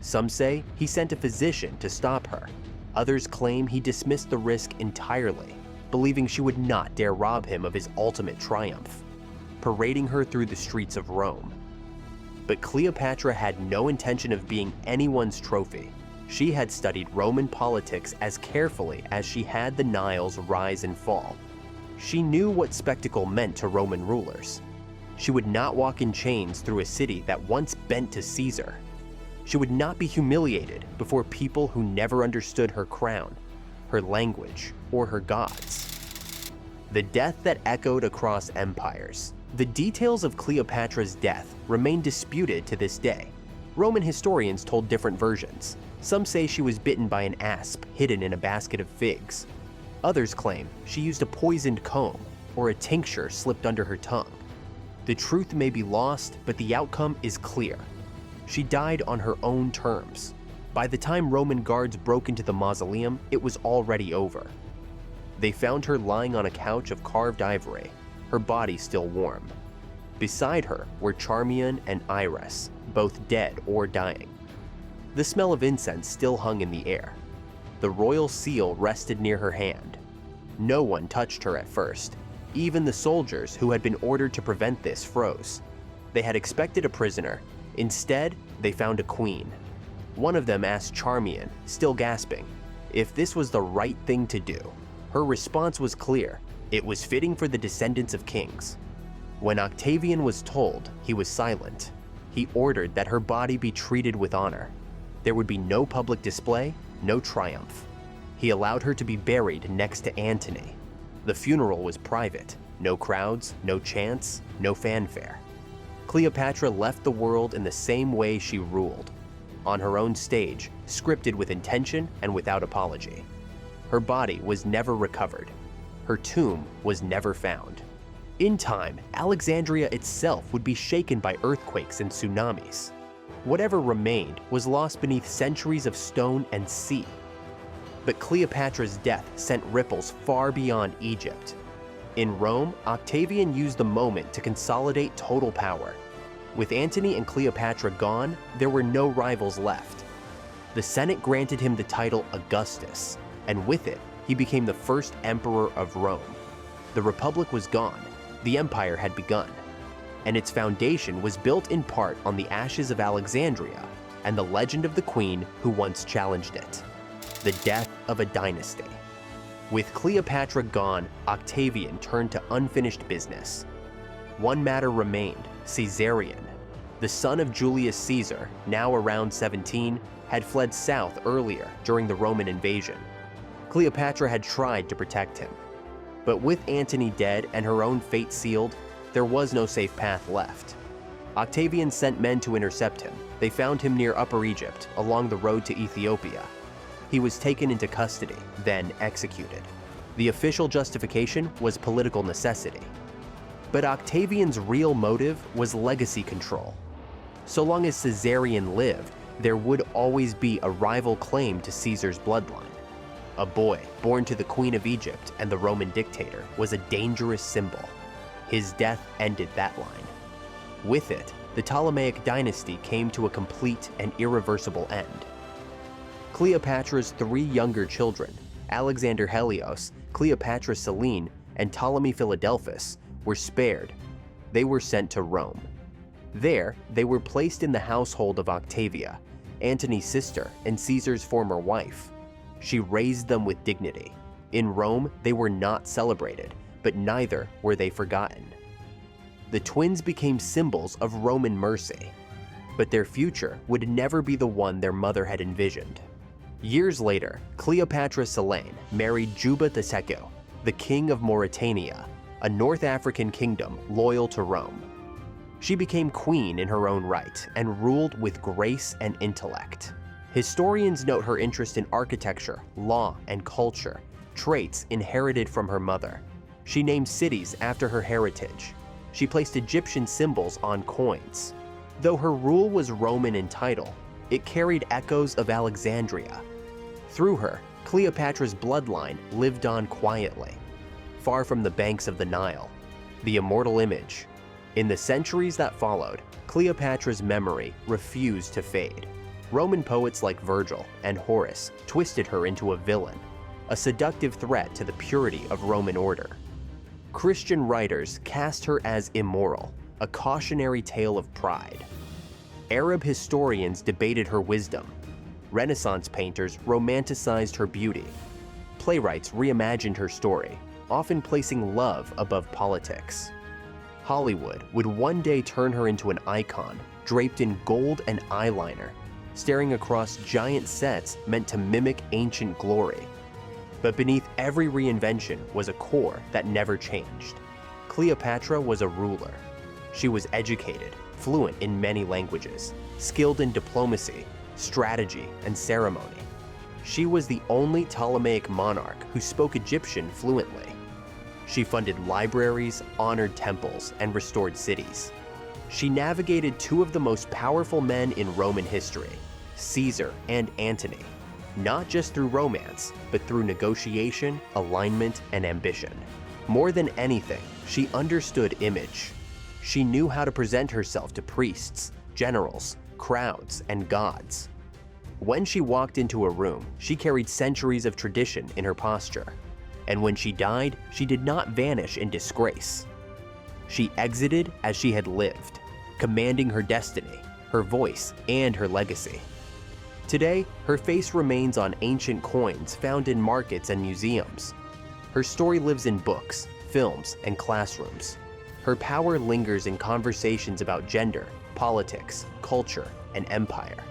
Some say he sent a physician to stop her. Others claim he dismissed the risk entirely, believing she would not dare rob him of his ultimate triumph, parading her through the streets of Rome. But Cleopatra had no intention of being anyone's trophy. She had studied Roman politics as carefully as she had the Nile's rise and fall. She knew what spectacle meant to Roman rulers. She would not walk in chains through a city that once bent to Caesar. She would not be humiliated before people who never understood her crown, her language, or her gods. The death that echoed across empires. The details of Cleopatra's death remain disputed to this day. Roman historians told different versions. Some say she was bitten by an asp hidden in a basket of figs. Others claim she used a poisoned comb or a tincture slipped under her tongue. The truth may be lost, but the outcome is clear. She died on her own terms. By the time Roman guards broke into the mausoleum, it was already over. They found her lying on a couch of carved ivory, her body still warm. Beside her were Charmian and Iris, both dead or dying. The smell of incense still hung in the air. The royal seal rested near her hand. No one touched her at first. Even the soldiers who had been ordered to prevent this froze. They had expected a prisoner. Instead, they found a queen. One of them asked Charmian, still gasping, if this was the right thing to do. Her response was clear. It was fitting for the descendants of kings. When Octavian was told, he was silent. He ordered that her body be treated with honor. There would be no public display, no triumph. He allowed her to be buried next to Antony. The funeral was private. No crowds, no chants, no fanfare. Cleopatra left the world in the same way she ruled, on her own stage, scripted with intention and without apology. Her body was never recovered. Her tomb was never found. In time, Alexandria itself would be shaken by earthquakes and tsunamis. Whatever remained was lost beneath centuries of stone and sea. But Cleopatra's death sent ripples far beyond Egypt. In Rome, Octavian used the moment to consolidate total power. With Antony and Cleopatra gone, there were no rivals left. The Senate granted him the title Augustus, and with it, he became the first emperor of Rome. The Republic was gone, the empire had begun, and its foundation was built in part on the ashes of Alexandria and the legend of the queen who once challenged it. The death of a dynasty. With Cleopatra gone, Octavian turned to unfinished business. One matter remained, Caesarion. The son of Julius Caesar, now around 17, had fled south earlier during the Roman invasion. Cleopatra had tried to protect him. But with Antony dead and her own fate sealed, there was no safe path left. Octavian sent men to intercept him. They found him near Upper Egypt, along the road to Ethiopia. He was taken into custody, then executed. The official justification was political necessity. But Octavian's real motive was legacy control. So long as Caesarion lived, there would always be a rival claim to Caesar's bloodline. A boy born to the Queen of Egypt and the Roman dictator was a dangerous symbol. His death ended that line. With it, the Ptolemaic dynasty came to a complete and irreversible end. Cleopatra's three younger children, Alexander Helios, Cleopatra Selene, and Ptolemy Philadelphus, were spared. They were sent to Rome. There, they were placed in the household of Octavia, Antony's sister and Caesar's former wife. She raised them with dignity. In Rome, they were not celebrated, but neither were they forgotten. The twins became symbols of Roman mercy, but their future would never be the one their mother had envisioned. Years later, Cleopatra VII married Juba II, the king of Mauritania, a North African kingdom loyal to Rome. She became queen in her own right and ruled with grace and intellect. Historians note her interest in architecture, law, and culture, traits inherited from her mother. She named cities after her heritage. She placed Egyptian symbols on coins. Though her rule was Roman in title, it carried echoes of Alexandria. Through her, Cleopatra's bloodline lived on quietly, far from the banks of the Nile. The immortal image. In the centuries that followed, Cleopatra's memory refused to fade. Roman poets like Virgil and Horace twisted her into a villain, a seductive threat to the purity of Roman order. Christian writers cast her as immoral, a cautionary tale of pride. Arab historians debated her wisdom. Renaissance painters romanticized her beauty. Playwrights reimagined her story, often placing love above politics. Hollywood would one day turn her into an icon, draped in gold and eyeliner, staring across giant sets meant to mimic ancient glory. But beneath every reinvention was a core that never changed. Cleopatra was a ruler. She was educated, fluent in many languages, skilled in diplomacy, strategy, and ceremony. She was the only Ptolemaic monarch who spoke Egyptian fluently. She funded libraries, honored temples, and restored cities. She navigated two of the most powerful men in Roman history, Caesar and Antony, not just through romance, but through negotiation, alignment, and ambition. More than anything, she understood image. She knew how to present herself to priests, generals, crowds, and gods. When she walked into a room, she carried centuries of tradition in her posture. And when she died, she did not vanish in disgrace. She exited as she had lived, commanding her destiny, her voice, and her legacy. Today, her face remains on ancient coins found in markets and museums. Her story lives in books, films, and classrooms. Her power lingers in conversations about gender, politics, culture, and empire.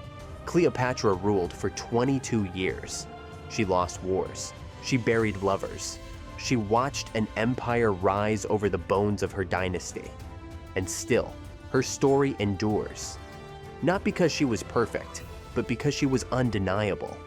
Cleopatra ruled for 22 years. She lost wars. She buried lovers. She watched an empire rise over the bones of her dynasty. And still, her story endures. Not because she was perfect, but because she was undeniable.